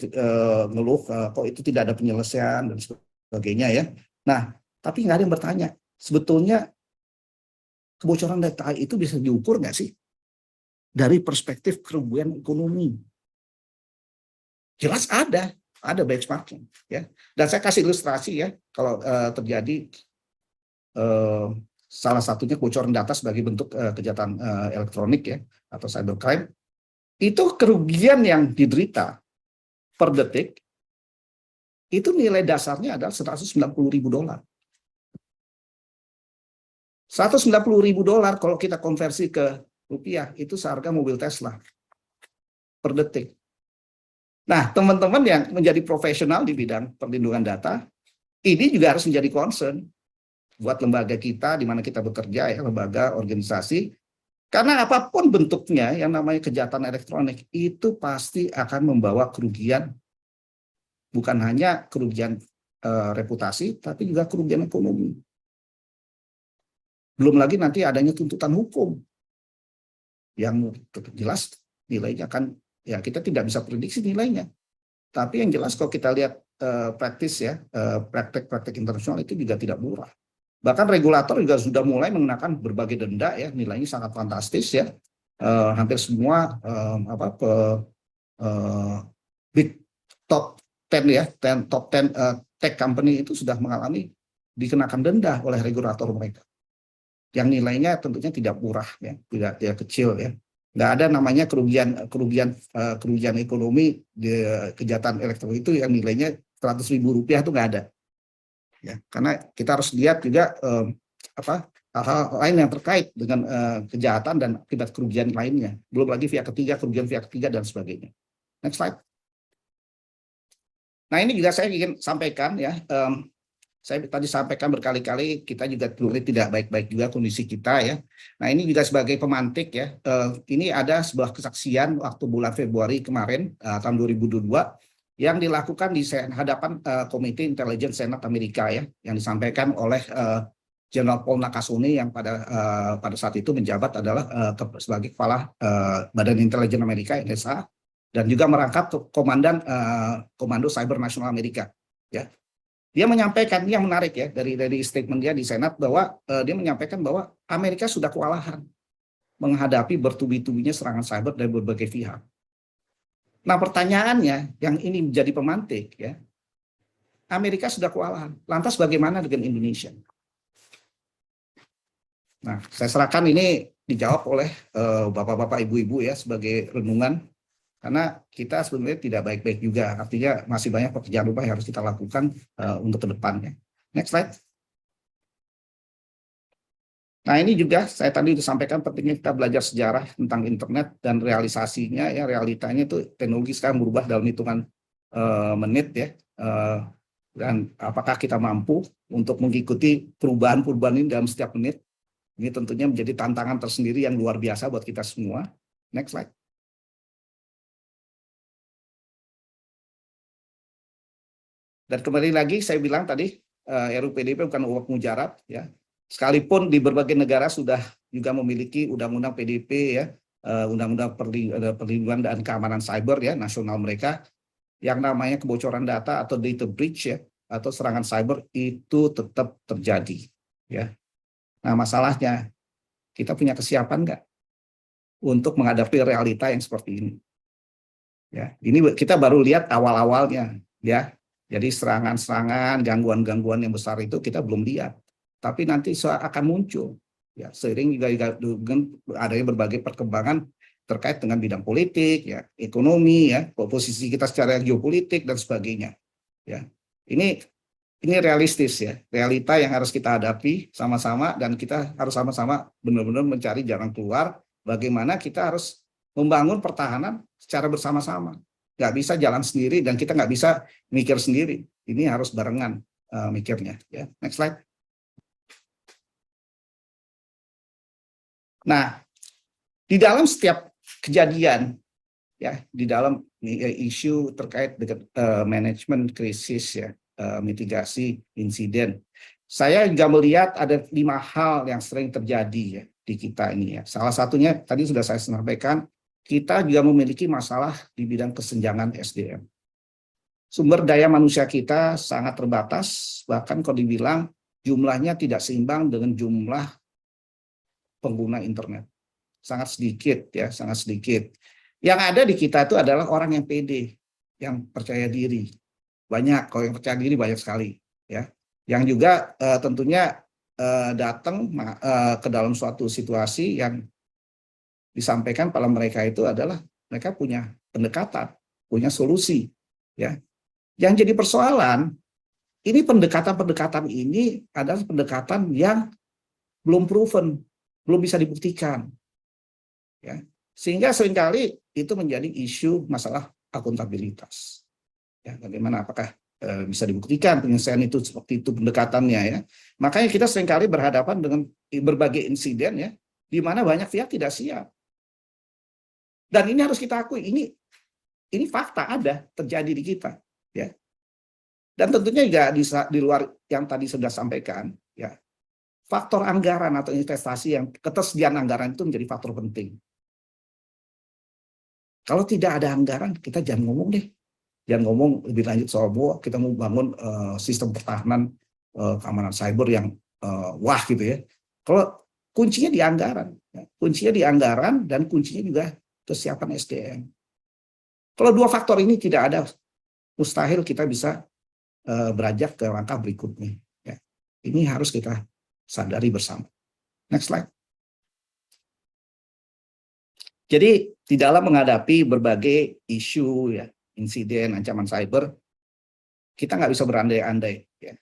S2: ngeluh kok itu tidak ada penyelesaian dan sebagainya ya. Nah, tapi nggak ada yang bertanya, sebetulnya kebocoran data itu bisa diukur nggak sih dari perspektif kerugian ekonomi? Jelas ada benchmarking ya. Dan saya kasih ilustrasi ya, kalau terjadi salah satunya kebocoran data sebagai bentuk kejahatan elektronik ya atau cybercrime, itu kerugian yang diderita per detik itu nilai dasarnya adalah $190.000. $190.000 kalau kita konversi ke rupiah itu seharga mobil Tesla per detik. Nah, teman-teman yang menjadi profesional di bidang perlindungan data, ini juga harus menjadi concern buat lembaga kita di mana kita bekerja ya, lembaga organisasi, karena apapun bentuknya yang namanya kejahatan elektronik itu pasti akan membawa kerugian, bukan hanya kerugian reputasi, tapi juga kerugian ekonomi. Belum lagi nanti adanya tuntutan hukum yang jelas nilainya kan ya kita tidak bisa prediksi nilainya. Tapi yang jelas kalau kita lihat praktis ya, praktek-praktek internasional itu juga tidak murah. Bahkan regulator juga sudah mulai mengenakan berbagai denda ya, nilainya sangat fantastis ya. Hampir semua big top 10 ya, top 10 tech company itu sudah mengalami dikenakan denda oleh regulator mereka. Yang nilainya tentunya tidak murah ya, tidak kecil ya. Nggak ada namanya kerugian ekonomi di kejahatan elektronik itu yang nilainya Rp100.000 itu nggak ada. Ya, karena kita harus lihat juga hal-hal lain yang terkait dengan kejahatan dan akibat kerugian lainnya. Belum lagi kerugian pihak ketiga dan sebagainya. Next slide. Nah, ini juga saya ingin sampaikan ya. Saya tadi sampaikan berkali-kali kita juga tidak baik-baik juga kondisi kita ya. Nah, ini juga sebagai pemantik ya. Ini ada sebuah kesaksian waktu bulan Februari kemarin tahun 2022 yang dilakukan di hadapan Komite Intelijen Senat Amerika ya, yang disampaikan oleh Jenderal Paul Nakasone yang pada saat itu menjabat adalah sebagai kepala Badan Intelijen Amerika NSA dan juga merangkap komandan Komando Cyber Nasional Amerika ya. Dia menyampaikan, yang menarik ya dari statement dia di Senat bahwa dia menyampaikan bahwa Amerika sudah kewalahan menghadapi bertubi-tubinya serangan cyber dari berbagai pihak. Nah, pertanyaannya yang ini menjadi pemantik ya, Amerika sudah kewalahan. Lantas bagaimana dengan Indonesia? Nah, saya serahkan ini dijawab oleh bapak-bapak, ibu-ibu ya sebagai renungan. Karena kita sebenarnya tidak baik-baik juga, artinya masih banyak pekerjaan rumah yang harus kita lakukan untuk ke depannya. Next slide. Nah, ini juga saya tadi sudah sampaikan pentingnya kita belajar sejarah tentang internet dan realisasinya, ya realitanya itu teknologi sekarang berubah dalam hitungan menit ya. Dan apakah kita mampu untuk mengikuti perubahan-perubahan ini dalam setiap menit? Ini tentunya menjadi tantangan tersendiri yang luar biasa buat kita semua. Next slide. Dan kembali lagi saya bilang tadi RUU PDP bukan uang mujarab ya. Sekalipun di berbagai negara sudah juga memiliki undang-undang PDP ya, undang-undang perlindungan dan keamanan cyber ya nasional mereka, yang namanya kebocoran data atau data breach ya atau serangan cyber itu tetap terjadi ya. Nah, masalahnya kita punya kesiapan nggak untuk menghadapi realita yang seperti ini? Ya, ini kita baru lihat awal-awalnya ya. Jadi serangan-serangan, gangguan-gangguan yang besar itu kita belum lihat. Tapi nanti akan muncul ya seiring juga dengan adanya berbagai perkembangan terkait dengan bidang politik ya, ekonomi ya, posisi kita secara geopolitik dan sebagainya ya. Ini realistis ya, realita yang harus kita hadapi sama-sama dan kita harus sama-sama benar-benar mencari jalan keluar bagaimana kita harus membangun pertahanan secara bersama-sama. Nggak bisa jalan sendiri dan kita nggak bisa mikir sendiri. Ini harus barengan mikirnya ya. Next slide. Nah, di dalam setiap kejadian ya, di dalam isu terkait dengan manajemen krisis ya, mitigasi insiden, saya juga melihat ada 5 hal yang sering terjadi ya di kita ini ya. Salah satunya tadi sudah saya sampaikan, kita juga memiliki masalah di bidang kesenjangan SDM. Sumber daya manusia kita sangat terbatas, bahkan kalau dibilang jumlahnya tidak seimbang dengan jumlah pengguna internet. Sangat sedikit ya, sangat sedikit. Yang ada di kita itu adalah orang yang pede, yang percaya diri. Banyak, kalau yang percaya diri banyak sekali ya. Yang juga tentunya datang ke dalam suatu situasi yang disampaikan pada mereka itu adalah mereka punya pendekatan, punya solusi ya. Yang jadi persoalan ini pendekatan-pendekatan ini adalah pendekatan yang belum proven, belum bisa dibuktikan. Ya. Sehingga seringkali itu menjadi isu masalah akuntabilitas. Ya, bagaimana apakah bisa dibuktikan penyelesaian itu seperti itu pendekatannya ya. Makanya kita seringkali berhadapan dengan berbagai insiden ya, di mana banyak pihak tidak siap. Dan ini harus kita akui, ini fakta ada terjadi di kita ya. Dan tentunya juga di luar yang tadi sudah sampaikan ya, faktor anggaran atau investasi yang ketersediaan anggaran itu menjadi faktor penting. Kalau tidak ada anggaran, kita jangan ngomong deh. Jangan ngomong lebih lanjut soal bahwa kita mau bangun sistem pertahanan keamanan cyber yang wah gitu ya. Kalau kuncinya di anggaran, ya. Kuncinya di anggaran dan kuncinya juga kesiapan SDM. Kalau 2 faktor ini tidak ada, mustahil kita bisa beranjak ke langkah berikutnya. Ya. Ini harus kita sadari bersama. Next slide. Jadi di dalam menghadapi berbagai isu ya, insiden, ancaman cyber, kita nggak bisa berandai-andai ya,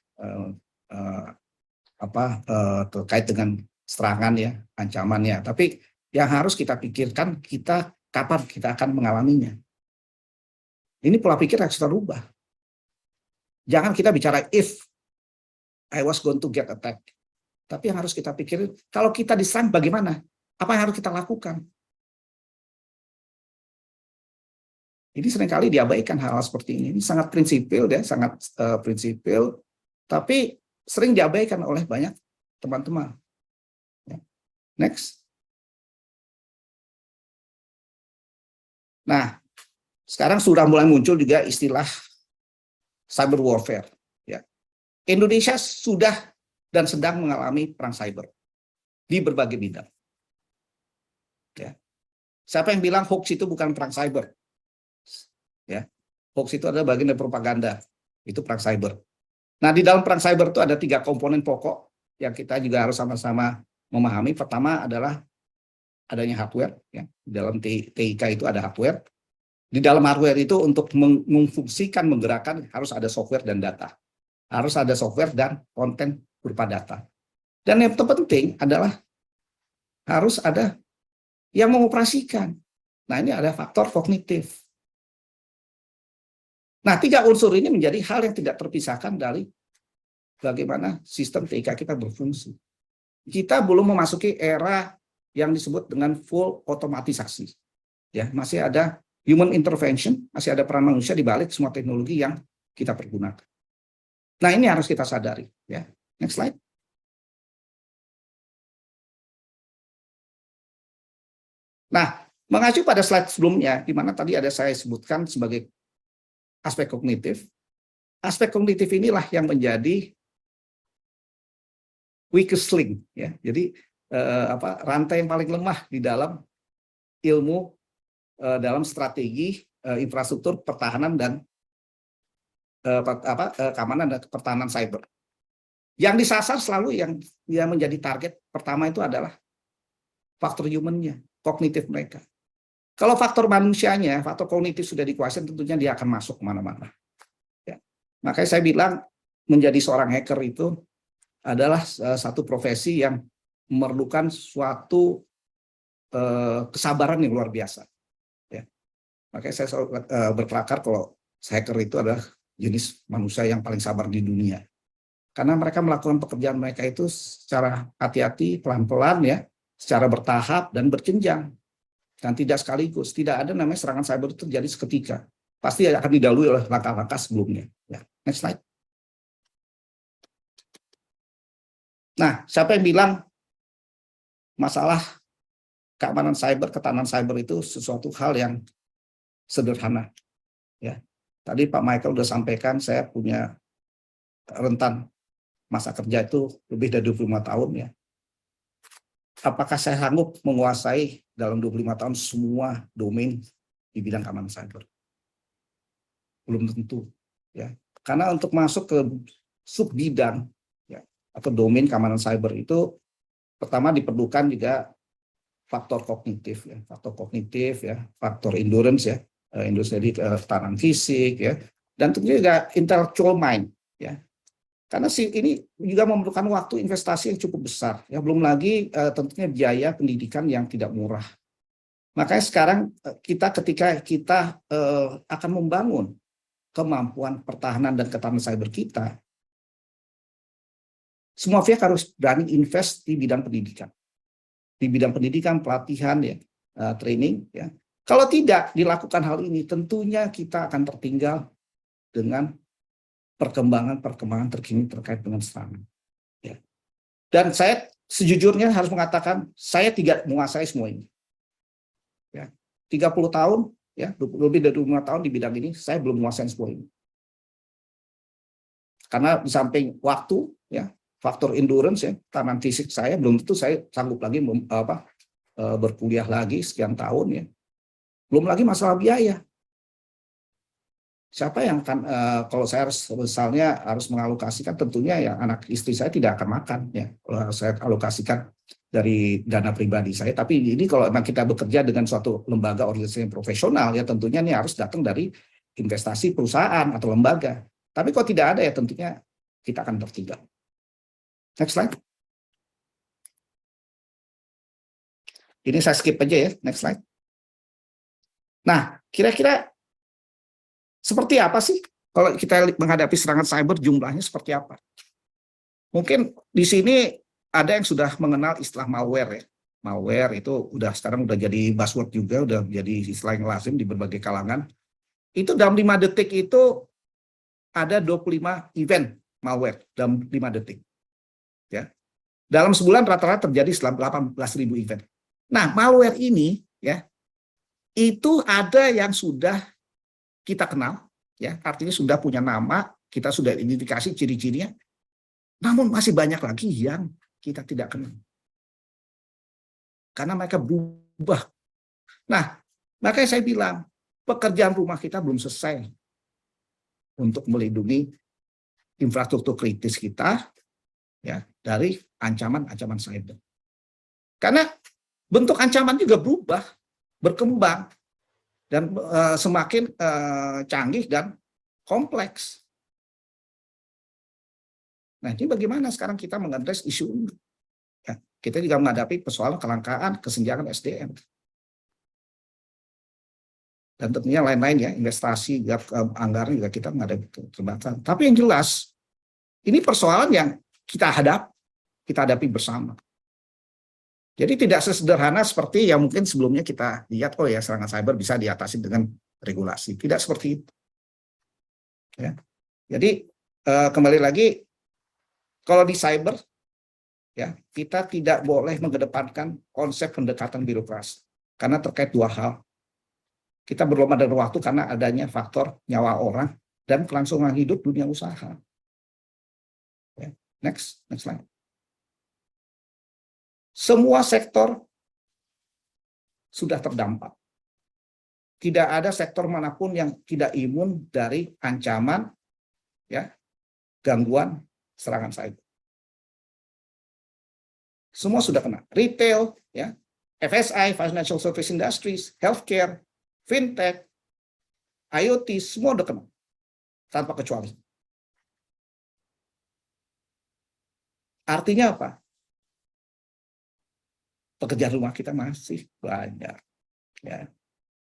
S2: terkait dengan serangan ya, ancamannya. Tapi yang harus kita pikirkan kita kapan kita akan mengalaminya. Ini pola pikir harus kita rubah. Jangan kita bicara if I was going to get attacked. Tapi yang harus kita pikirin, kalau kita diserang bagaimana? Apa yang harus kita lakukan? Ini seringkali diabaikan hal-hal seperti ini. Ini sangat prinsipil ya, sangat prinsipil, tapi sering diabaikan oleh banyak teman-teman. Next. Nah, sekarang sudah mulai muncul juga istilah cyber warfare. Ya. Indonesia sudah dan sedang mengalami perang cyber di berbagai bidang. Ya. Siapa yang bilang hoax itu bukan perang cyber? Ya, hoax itu adalah bagian dari propaganda. Itu perang cyber. Nah, di dalam perang cyber itu ada 3 komponen pokok yang kita juga harus sama-sama memahami. Pertama adalah adanya hardware. Ya. Di dalam TIK itu ada hardware. Di dalam hardware itu untuk memfungsikan, menggerakkan harus ada software dan data. Harus ada software dan konten berupa data. Dan yang terpenting adalah harus ada yang mengoperasikan. Nah, ini ada faktor kognitif. Nah, 3 unsur ini menjadi hal yang tidak terpisahkan dari bagaimana sistem TIK kita berfungsi. Kita belum memasuki era yang disebut dengan full otomatisasi. Ya, masih ada human intervention, masih ada peran manusia di balik semua teknologi yang kita pergunakan. Nah, ini harus kita sadari. Ya, next slide. Nah, mengacu pada slide sebelumnya, di mana tadi ada saya sebutkan sebagai aspek kognitif. Aspek kognitif inilah yang menjadi weakest link, ya. Jadi rantai yang paling lemah di dalam ilmu, dalam strategi infrastruktur pertahanan dan keamanan dan pertahanan cyber. Yang disasar selalu yang menjadi target pertama itu adalah faktor human-nya, kognitif mereka. Kalau faktor manusianya, faktor kognitif sudah dikuasai, tentunya dia akan masuk kemana-mana. Ya. Makanya saya bilang menjadi seorang hacker itu adalah satu profesi yang memerlukan suatu kesabaran yang luar biasa. Ya. Makanya saya selalu berkelakar kalau hacker itu adalah jenis manusia yang paling sabar di dunia. Karena mereka melakukan pekerjaan mereka itu secara hati-hati, pelan-pelan, ya, secara bertahap dan berjenjang. Dan tidak sekaligus. Tidak ada namanya serangan cyber itu terjadi seketika. Pasti akan didahului oleh langkah-langkah sebelumnya. Ya. Next slide. Nah, siapa yang bilang masalah keamanan cyber, ketahanan cyber itu sesuatu hal yang sederhana? Ya. Tadi Pak Michael sudah sampaikan, saya punya rentan masa kerja itu lebih dari 25 tahun, ya. Apakah saya sanggup menguasai dalam 25 tahun semua domain di bidang keamanan cyber? Belum tentu, ya. Karena untuk masuk ke sub bidang, ya, atau domain keamanan cyber itu pertama diperlukan juga faktor kognitif, ya, faktor endurance, ya, endurance dari ketahanan fisik, ya, dan tentunya juga intellectual mind, ya. Karena ini juga memerlukan waktu investasi yang cukup besar, ya, belum lagi tentunya biaya pendidikan yang tidak murah. Makanya sekarang ketika kita akan membangun kemampuan pertahanan dan ketahanan cyber kita, semua pihak harus berani invest di bidang pendidikan. Di bidang pendidikan, pelatihan, ya, training, ya. Kalau tidak dilakukan hal ini, tentunya kita akan tertinggal dengan perkembangan terkini terkait dengan serangan. Ya. Dan saya sejujurnya harus mengatakan, saya tidak menguasai semua ini. Ya. 30 tahun, ya, lebih dari 25 tahun di bidang ini, saya belum menguasai semua ini. Karena di samping waktu, ya, faktor endurance, ya, ketahanan fisik saya belum tentu saya sanggup lagi berkuliah lagi sekian tahun, ya. Belum lagi masalah biaya. Siapa yang akan kalau saya harus misalnya harus mengalokasikan, tentunya ya anak istri saya tidak akan makan, ya, kalau saya alokasikan dari dana pribadi saya. Tapi ini kalau memang kita bekerja dengan suatu lembaga organisasi yang profesional, ya, tentunya ini harus datang dari investasi perusahaan atau lembaga. Tapi kalau tidak ada, ya tentunya kita akan tertinggal. Next slide. Ini saya skip aja, ya. Next slide. Nah, kira-kira seperti apa sih kalau kita menghadapi serangan cyber, jumlahnya seperti apa? Mungkin di sini ada yang sudah mengenal istilah malware, ya. Malware itu sekarang udah jadi buzzword juga, udah jadi istilah yang lazim di berbagai kalangan. Itu dalam 5 detik itu ada 25 event malware dalam 5 detik. Ya. Dalam sebulan rata-rata terjadi 18.000 event. Nah, malware ini, ya, itu ada yang sudah kita kenal, ya, artinya sudah punya nama, kita sudah identifikasi ciri-cirinya, namun masih banyak lagi yang kita tidak kenal. Karena mereka berubah. Nah, makanya saya bilang, pekerjaan rumah kita belum selesai untuk melindungi infrastruktur kritis kita, ya, dari ancaman-ancaman cyber. Karena bentuk ancaman juga berubah, berkembang. dan semakin canggih dan kompleks. Nah, ini bagaimana sekarang kita mengadres isu ini? Ya, kita juga menghadapi persoalan kelangkaan, kesenjangan SDM. Dan tentunya lain-lain ya, investasi, anggaran juga kita menghadapi terbatas. Tapi yang jelas, ini persoalan yang kita hadapi bersama. Jadi tidak sesederhana seperti yang mungkin sebelumnya kita lihat, oh ya serangan cyber bisa diatasi dengan regulasi. Tidak seperti itu. Ya. Jadi kembali lagi, kalau di cyber, ya kita tidak boleh mengedepankan konsep pendekatan birokrasi karena terkait dua hal. Kita berlomba dengan waktu karena adanya faktor nyawa orang dan kelangsungan hidup dunia usaha. Ya. Next slide. Semua sektor sudah terdampak. Tidak ada sektor manapun yang tidak imun dari ancaman, ya, gangguan serangan cyber. Semua sudah kena. Retail, ya, FSI, Financial Service Industries, Healthcare, Fintech, IoT, semua udah kena. Tanpa kecuali. Artinya apa? Pekerjaan rumah kita masih banyak. Ya.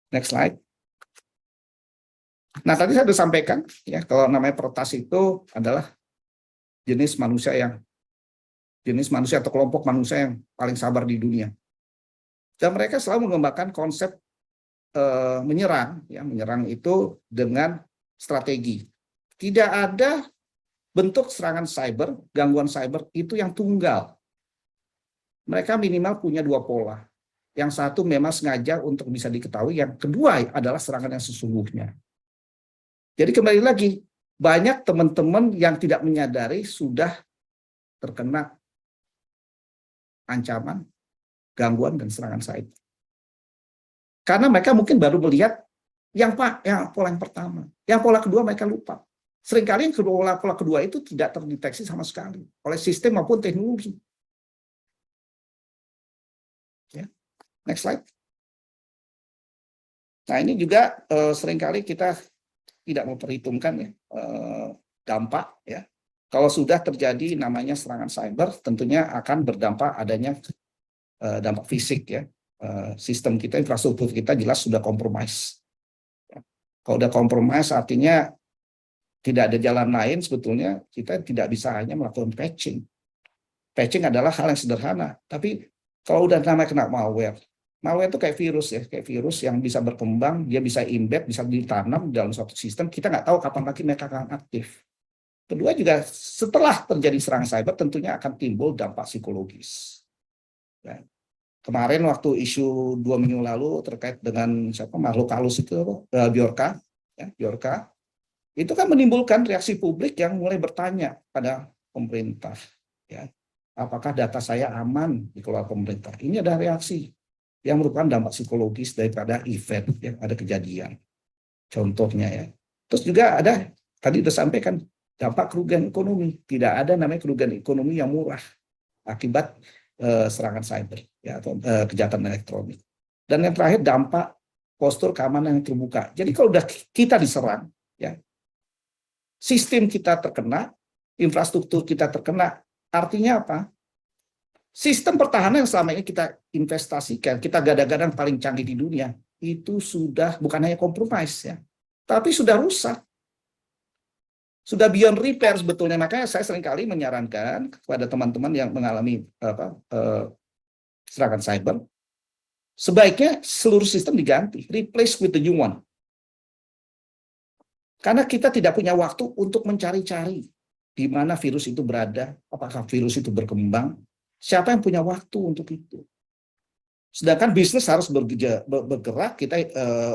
S2: Next slide. Nah, tadi saya sudah sampaikan, ya, kalau namanya peretas itu adalah jenis manusia atau kelompok manusia yang paling sabar di dunia. Dan mereka selalu mengembangkan konsep menyerang itu dengan strategi. Tidak ada bentuk serangan cyber, gangguan cyber itu yang tunggal. Mereka minimal punya dua pola. Yang satu memang sengaja untuk bisa diketahui, yang kedua adalah serangan yang sesungguhnya. Jadi kembali lagi, banyak teman-teman yang tidak menyadari sudah terkena ancaman, gangguan, dan serangan cyber. Karena mereka mungkin baru melihat yang pola yang pertama. Yang pola kedua mereka lupa. Seringkali yang pola kedua itu tidak terdeteksi sama sekali oleh sistem maupun teknologi. Ya. Next slide. Nah, ini juga seringkali kita tidak memperhitungkan ya dampak ya. Kalau sudah terjadi namanya serangan cyber, tentunya akan berdampak adanya dampak fisik ya. Sistem kita, infrastruktur kita jelas sudah compromise. Kalau udah compromise artinya tidak ada jalan lain, sebetulnya kita tidak bisa hanya melakukan patching. Patching adalah hal yang sederhana, tapi kalau udah namanya kena malware itu kayak virus ya, kayak virus yang bisa berkembang, dia bisa embed, bisa ditanam dalam suatu sistem, kita nggak tahu kapan lagi mereka akan aktif. Kedua juga setelah terjadi serangan cyber tentunya akan timbul dampak psikologis. Ya. Kemarin waktu isu 2 minggu lalu terkait dengan makhluk halus itu Bjorka, ya, Bjorka, itu kan menimbulkan reaksi publik yang mulai bertanya pada pemerintah, ya, apakah data saya aman dikelola pemerintah? Ini ada reaksi yang merupakan dampak psikologis daripada event yang ada kejadian. Contohnya ya. Terus juga ada tadi sudah sampaikan dampak kerugian ekonomi. Tidak ada namanya kerugian ekonomi yang murah akibat serangan cyber ya, atau kejahatan elektronik. Dan yang terakhir dampak postur keamanan yang terbuka. Jadi kalau udah kita diserang, ya, sistem kita terkena, infrastruktur kita terkena, artinya apa? Sistem pertahanan yang selama ini kita investasikan, kita gadang-gadang paling canggih di dunia, itu sudah bukan hanya compromise ya, tapi sudah rusak. Sudah beyond repair sebetulnya. Makanya saya seringkali menyarankan kepada teman-teman yang mengalami serangan cyber, sebaiknya seluruh sistem diganti, replace with the new one. Karena kita tidak punya waktu untuk mencari-cari di mana virus itu berada, apakah virus itu berkembang, siapa yang punya waktu untuk itu. Sedangkan bisnis harus bergerak, kita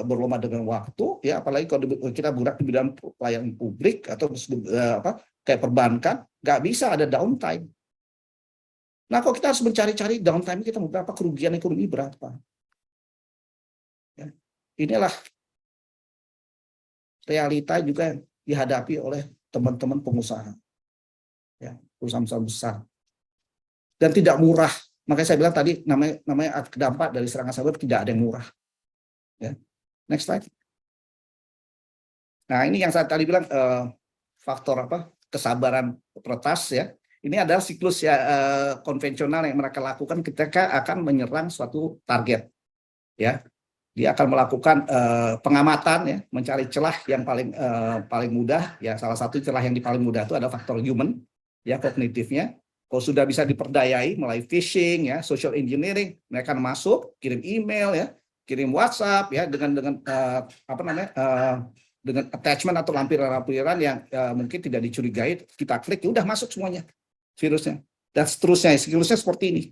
S2: berlomba dengan waktu, ya, apalagi kalau kita bergerak di bidang pelayanan publik atau kayak perbankan, nggak bisa ada downtime. Nah, kalau kita harus mencari-cari downtime kita berapa, kerugian ekonomi berapa. Ya. Inilah realita juga yang dihadapi oleh teman-teman pengusaha, ya, perusahaan besar, dan tidak murah. Makanya saya bilang tadi namanya dampak dari serangan cyber tidak ada yang murah. Ya. Next slide. Nah, ini yang saya tadi bilang faktor apa? Kesabaran peretas ya. Ini adalah siklus ya konvensional yang mereka lakukan ketika akan menyerang suatu target. Ya, dia akan melakukan pengamatan ya, mencari celah yang paling mudah. Ya, salah satu celah yang paling mudah itu ada faktor human, ya kognitifnya. Kalau sudah bisa diperdayai melalui phishing, ya, social engineering, mereka akan masuk, kirim email, ya, kirim WhatsApp, ya, dengan apa namanya, dengan attachment atau lampiran-lampiran yang mungkin tidak dicurigai, kita klik, ya udah masuk semuanya virusnya. Dan seterusnya, siklusnya seperti ini.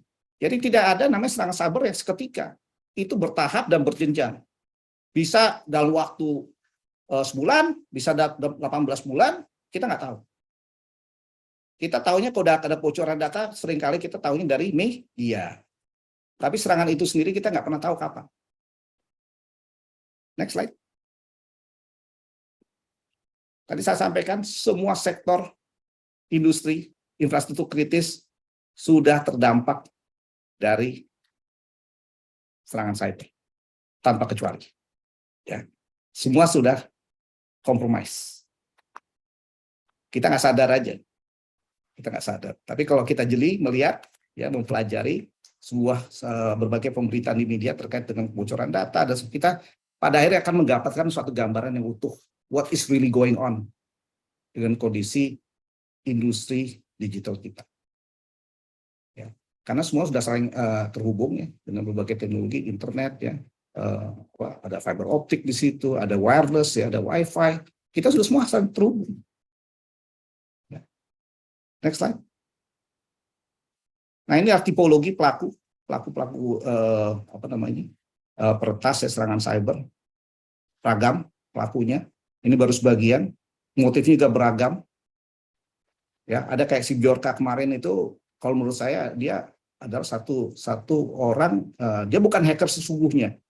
S2: Jadi tidak ada namanya serangan cyber yang seketika, itu bertahap dan berjenjang. Bisa dalam waktu sebulan, bisa dalam 18 bulan, kita nggak tahu. Kita tahunya kalau ada bocoran data, seringkali kita tahunya dari media. Tapi serangan itu sendiri kita nggak pernah tahu kapan. Next slide. Tadi saya sampaikan semua sektor industri, infrastruktur kritis sudah terdampak dari serangan cyber tanpa kecuali. Ya, semua sudah compromise. Kita nggak sadar aja. Kita nggak sadar. Tapi kalau kita jeli melihat, ya, mempelajari sebuah berbagai pemberitaan di media terkait dengan kebocoran data, dan kita pada akhirnya akan mendapatkan suatu gambaran yang utuh. What is really going on dengan kondisi industri digital kita. Ya. Karena semua sudah saling terhubung ya dengan berbagai teknologi internet ya. Ada fiber optik di situ, ada wireless ya, ada wifi. Kita sudah semua saling terhubung. Next slide. Nah, ini tipologi pelaku apa namanya, peretas ya, serangan cyber, ragam pelakunya. Ini baru sebagian, motifnya juga beragam. Ya, ada kayak si Bjorka kemarin itu, kalau menurut saya dia adalah satu orang, dia bukan hacker sesungguhnya,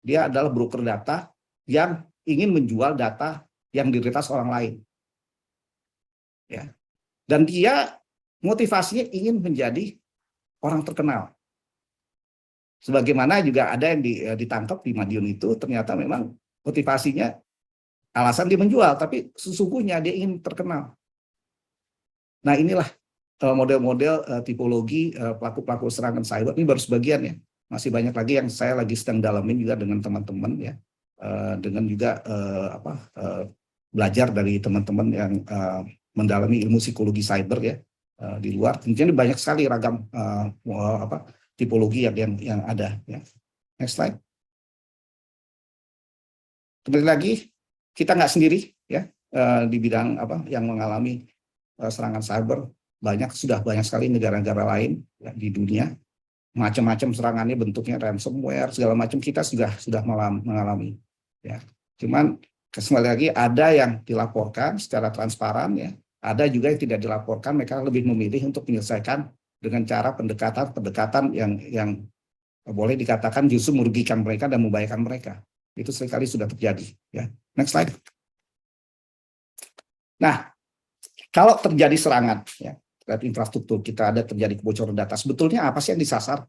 S2: dia adalah broker data yang ingin menjual data yang diretas orang lain. Ya. Dan dia motivasinya ingin menjadi orang terkenal. Sebagaimana juga ada yang ditangkap di Madiun itu, ternyata memang motivasinya alasan dia menjual, tapi sesungguhnya dia ingin terkenal. Nah, inilah model-model tipologi pelaku-pelaku serangan cyber. Ini baru sebagian ya. Masih banyak lagi yang saya lagi sedang dalamin juga dengan teman-teman ya. Dengan juga belajar dari teman-teman yang mendalami ilmu psikologi cyber ya di luar. Tentunya banyak sekali ragam tipologi yang ada ya. Next slide. Kembali lagi, kita nggak sendiri ya di bidang yang mengalami serangan cyber. Sudah banyak sekali negara-negara lain ya, di dunia, macam-macam serangannya, bentuknya ransomware segala macam, kita sudah mengalami ya. Cuman kembali lagi, ada yang dilaporkan secara transparan ya, ada juga yang tidak dilaporkan. Mereka lebih memilih untuk menyelesaikan dengan cara pendekatan yang boleh dikatakan justru merugikan mereka dan membahayakan mereka. Itu seringkali sudah terjadi ya. Next slide. Nah, kalau terjadi serangan ya terhadap infrastruktur kita, ada terjadi kebocoran data, sebetulnya apa sih yang disasar?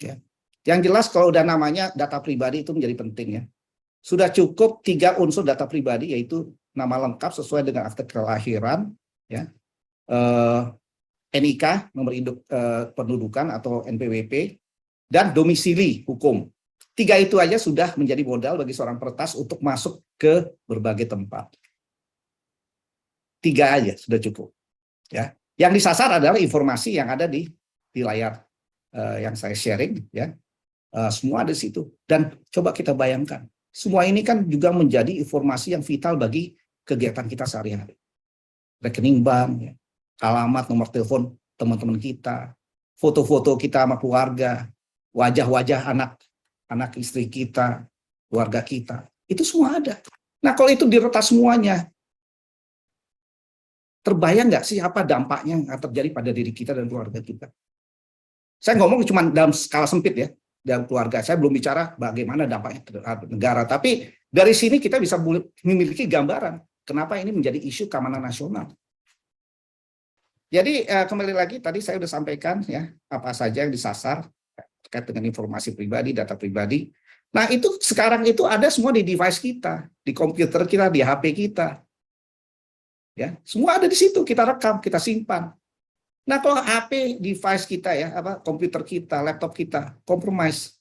S2: Ya. Yang jelas kalau udah namanya data pribadi itu menjadi penting ya. Sudah cukup 3 unsur data pribadi, yaitu nama lengkap sesuai dengan akte kelahiran, ya, NIK, nomor induk pendudukan atau NPWP, dan domisili hukum. 3 itu aja sudah menjadi modal bagi seorang peretas untuk masuk ke berbagai tempat. 3 aja sudah cukup. Ya, yang disasar adalah informasi yang ada di layar yang saya sharing, ya. Semua ada di situ. Dan coba kita bayangkan, semua ini kan juga menjadi informasi yang vital bagi kegiatan kita sehari-hari. Rekening bank, ya, alamat, nomor telepon teman-teman kita, foto-foto kita sama keluarga, wajah-wajah anak istri kita, keluarga kita, itu semua ada. Nah, kalau itu diretas semuanya, terbayang nggak sih apa dampaknya yang terjadi pada diri kita dan keluarga kita? Saya ngomong cuma dalam skala sempit ya, dalam keluarga. Saya belum bicara bagaimana dampaknya terhadap negara. Tapi dari sini kita bisa memiliki gambaran kenapa ini menjadi isu keamanan nasional. Jadi kembali lagi tadi saya sudah sampaikan ya apa saja yang disasar. terkait dengan informasi pribadi, data pribadi. Nah, itu sekarang itu ada semua di device kita, di komputer kita, di HP kita. Ya, semua ada di situ, kita rekam, kita simpan. Nah, kalau HP device kita ya, komputer kita, laptop kita compromise,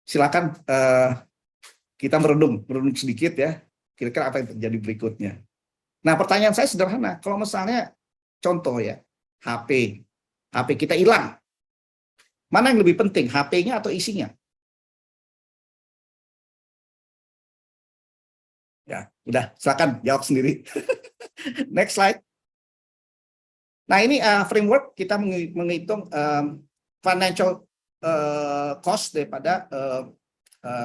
S2: silakan kita merenung sedikit ya, kira-kira apa yang terjadi berikutnya. Nah, pertanyaan saya sederhana, kalau misalnya contoh ya, HP kita hilang, mana yang lebih penting, HP-nya atau isinya? Ya, udah, silakan jawab sendiri. Next slide. Nah, ini framework kita menghitung financial cost daripada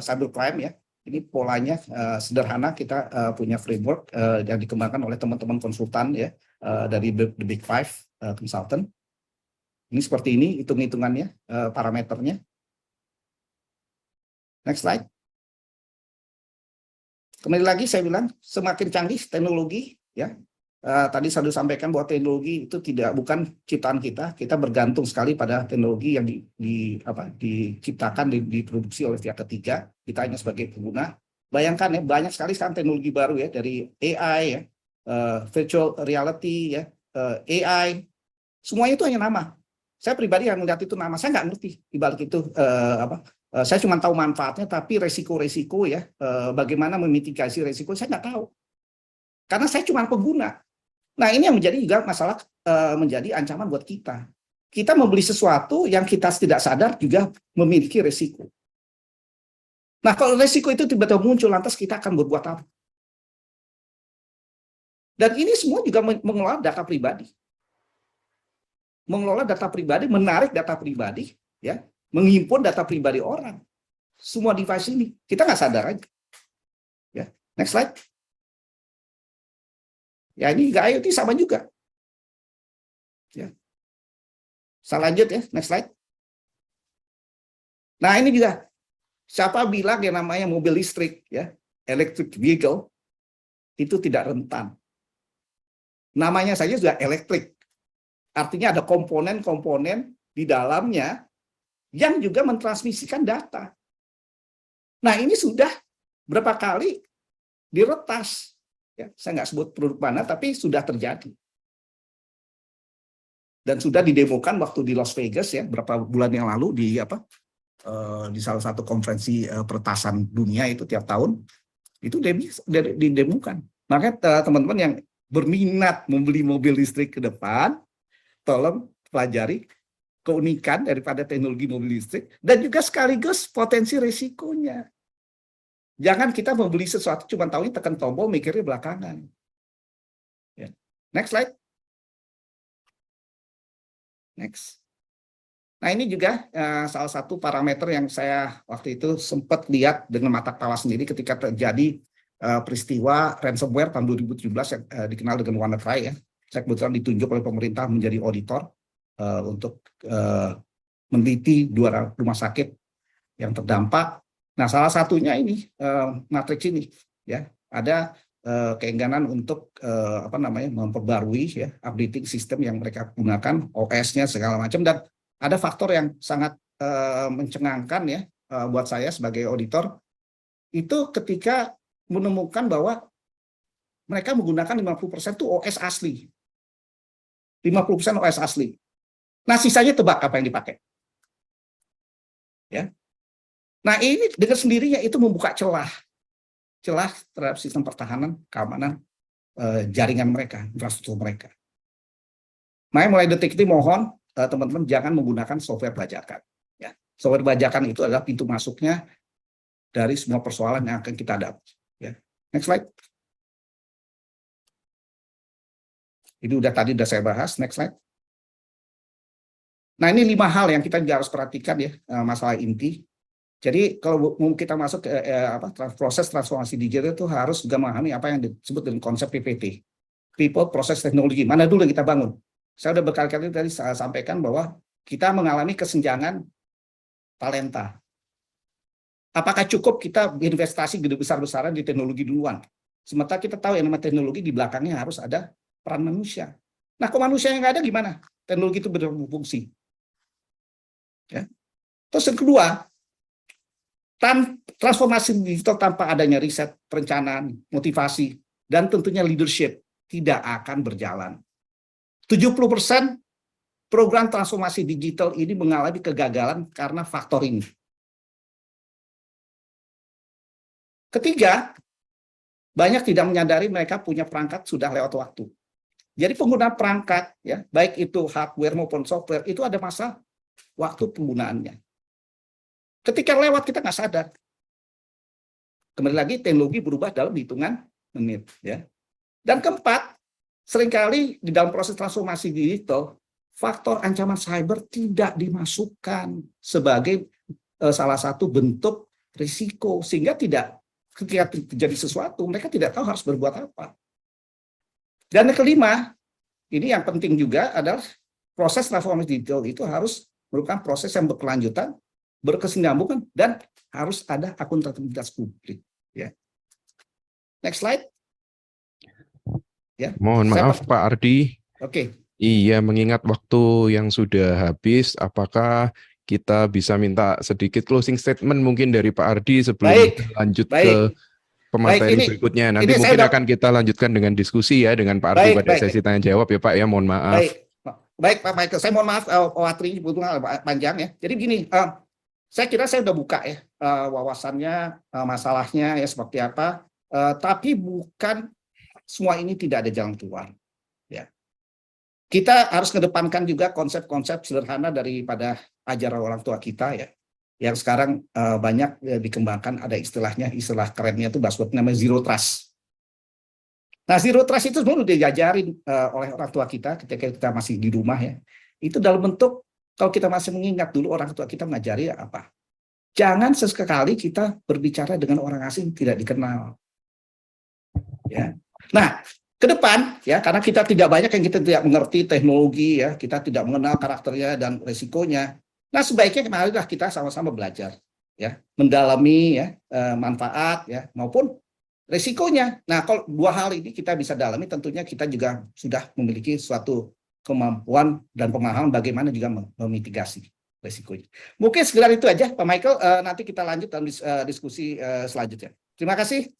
S2: cybercrime ya. Ini polanya sederhana, kita punya framework yang dikembangkan oleh teman-teman konsultan ya dari The Big Five Consultant. Ini seperti ini hitung-hitungannya, parameternya. Next slide. Kembali lagi saya bilang semakin canggih teknologi ya. Tadi saya sudah sampaikan bahwa teknologi itu bukan ciptaan kita bergantung sekali pada teknologi yang diciptakan, diproduksi oleh pihak ketiga. Kita hanya sebagai pengguna. Bayangkan ya, banyak sekali sekarang teknologi baru ya, dari AI ya, virtual reality ya, AI, semuanya itu hanya nama. Saya pribadi yang melihat itu nama, saya nggak ngerti di balik itu saya cuma tahu manfaatnya, tapi resiko-resiko ya, bagaimana memitigasi resiko saya nggak tahu. Karena saya cuma pengguna. Nah, ini yang menjadi juga masalah, menjadi ancaman buat kita. Kita membeli sesuatu yang kita tidak sadar juga memiliki resiko. Nah, kalau resiko itu tiba-tiba muncul, lantas kita akan berbuat apa? Dan ini semua juga mengelola data pribadi. Mengelola data pribadi, menarik data pribadi, ya, menghimpun data pribadi orang. Semua device ini, kita nggak sadar aja. Ya. Next slide. Ya, ini juga IoT sama juga. Ya. Saya lanjut ya, next slide. Nah, ini juga, siapa bilang yang namanya mobil listrik, ya, electric vehicle, itu tidak rentan. Namanya saja sudah elektrik. Artinya ada komponen-komponen di dalamnya yang juga mentransmisikan data. Nah, ini sudah berapa kali diretas. Ya, saya nggak sebut produk mana, tapi sudah terjadi. Dan sudah didemokan waktu di Las Vegas ya, berapa bulan yang lalu di salah satu konferensi peretasan dunia itu tiap tahun, itu didemokan. Makanya teman-teman yang berminat membeli mobil listrik ke depan, tolong pelajari keunikan daripada teknologi mobil listrik dan juga sekaligus potensi resikonya. Jangan kita membeli sesuatu cuma tahu tekan tombol mikirnya belakangan. Ya. Next slide. Next. Nah, ini juga salah satu parameter yang saya waktu itu sempat lihat dengan mata kepala sendiri ketika terjadi peristiwa ransomware tahun 2017 yang dikenal dengan WannaCry ya. Saya kebetulan ditunjuk oleh pemerintah menjadi auditor untuk meneliti 2 rumah sakit yang terdampak. Nah, salah satunya ini matriks ini ya, ada keengganan untuk memperbarui ya, updating sistem yang mereka gunakan, OS-nya segala macam, dan ada faktor yang sangat mencengangkan ya buat saya sebagai auditor itu ketika menemukan bahwa mereka menggunakan 50% itu OS asli. 50% OS asli. Nah, sisanya tebak apa yang dipakai. Ya. Nah, ini dengan sendirinya itu membuka celah terhadap sistem pertahanan, keamanan jaringan mereka, infrastruktur mereka. Makanya mulai detik ini mohon teman-teman jangan menggunakan software bajakan. Ya. Software bajakan itu adalah pintu masuknya dari semua persoalan yang akan kita hadapi. Ya. Next slide. Ini tadi udah saya bahas. Next slide. Nah, ini 5 hal yang kita juga harus perhatikan ya, masalah inti. Jadi kalau kita masuk ke proses transformasi digital itu harus juga memahami apa yang disebut dengan konsep PPT. People, Process, Technology. Mana dulu yang kita bangun? Saya udah berkali-kali tadi saya sampaikan bahwa kita mengalami kesenjangan talenta. Apakah cukup kita investasi gede besar-besaran di teknologi duluan? Sementara kita tahu yang namanya teknologi di belakangnya harus ada peran manusia. Nah, kalau manusia yang nggak ada gimana? Teknologi itu berfungsi. Ya. Terus yang kedua, transformasi digital tanpa adanya riset, perencanaan, motivasi, dan tentunya leadership tidak akan berjalan. 70% program transformasi digital ini mengalami kegagalan karena faktor ini. Ketiga, banyak tidak menyadari mereka punya perangkat sudah lewat waktu. Jadi pengguna perangkat, ya, baik itu hardware maupun software, itu ada masa waktu penggunaannya. Ketika lewat kita nggak sadar. Kembali lagi teknologi berubah dalam hitungan menit. Ya. Dan keempat, seringkali di dalam proses transformasi digital, faktor ancaman cyber tidak dimasukkan sebagai salah satu bentuk risiko, sehingga tidak ketika terjadi sesuatu, mereka tidak tahu harus berbuat apa. Dan yang kelima, ini yang penting juga adalah proses transformasi digital itu harus merupakan proses yang berkelanjutan, berkesinambungan, dan harus ada akuntabilitas publik. Ya. Next slide. Ya.
S1: Mohon maaf Pak Ardi.
S2: Oke.
S1: Iya, mengingat waktu yang sudah habis, apakah kita bisa minta sedikit closing statement mungkin dari Pak Ardi sebelum lanjut ke pemateri berikutnya. Nanti mungkin akan kita lanjutkan dengan diskusi ya dengan Pak Ardi pada sesi tanya jawab ya Pak ya, mohon maaf.
S2: Baik Pak Michael, saya mohon maaf Watri panjang ya. Jadi begini, saya kira saya udah buka ya wawasannya, masalahnya ya seperti apa, tapi bukan semua ini tidak ada jalan keluar. Ya. Kita harus kedepankan juga konsep-konsep sederhana daripada ajaran orang tua kita ya, yang sekarang banyak dikembangkan, ada istilah kerennya itu buzzword namanya zero trust. Nah, zero trust itu sebenarnya udah diajarin oleh orang tua kita ketika kita masih di rumah ya. Itu dalam bentuk, kalau kita masih mengingat dulu orang tua kita mengajari apa? Jangan sesekali kita berbicara dengan orang asing tidak dikenal. Ya. Nah, ke depan ya, karena kita tidak banyak yang kita tidak mengerti teknologi ya, kita tidak mengenal karakternya dan resikonya. Nah, sebaiknya marilah kita sama-sama belajar ya, mendalami ya manfaat ya maupun resikonya. Nah, kalau dua hal ini kita bisa dalami, tentunya kita juga sudah memiliki suatu kemampuan dan pemahaman bagaimana juga memitigasi resikonya. Mungkin sekedar itu aja Pak Michael, nanti kita lanjut dalam diskusi selanjutnya. Terima kasih.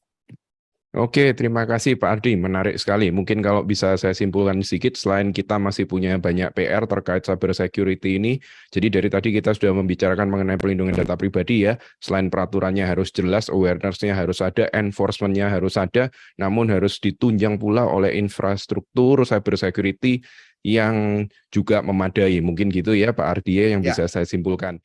S1: Oke, terima kasih Pak Ardi, menarik sekali. Mungkin kalau bisa saya simpulkan sedikit, selain kita masih punya banyak PR terkait cyber security ini, jadi dari tadi kita sudah membicarakan mengenai pelindungan data pribadi ya, selain peraturannya harus jelas, awareness-nya harus ada, enforcement-nya harus ada, namun harus ditunjang pula oleh infrastruktur cyber security yang juga memadai. Mungkin gitu ya Pak Ardi yang bisa saya simpulkan.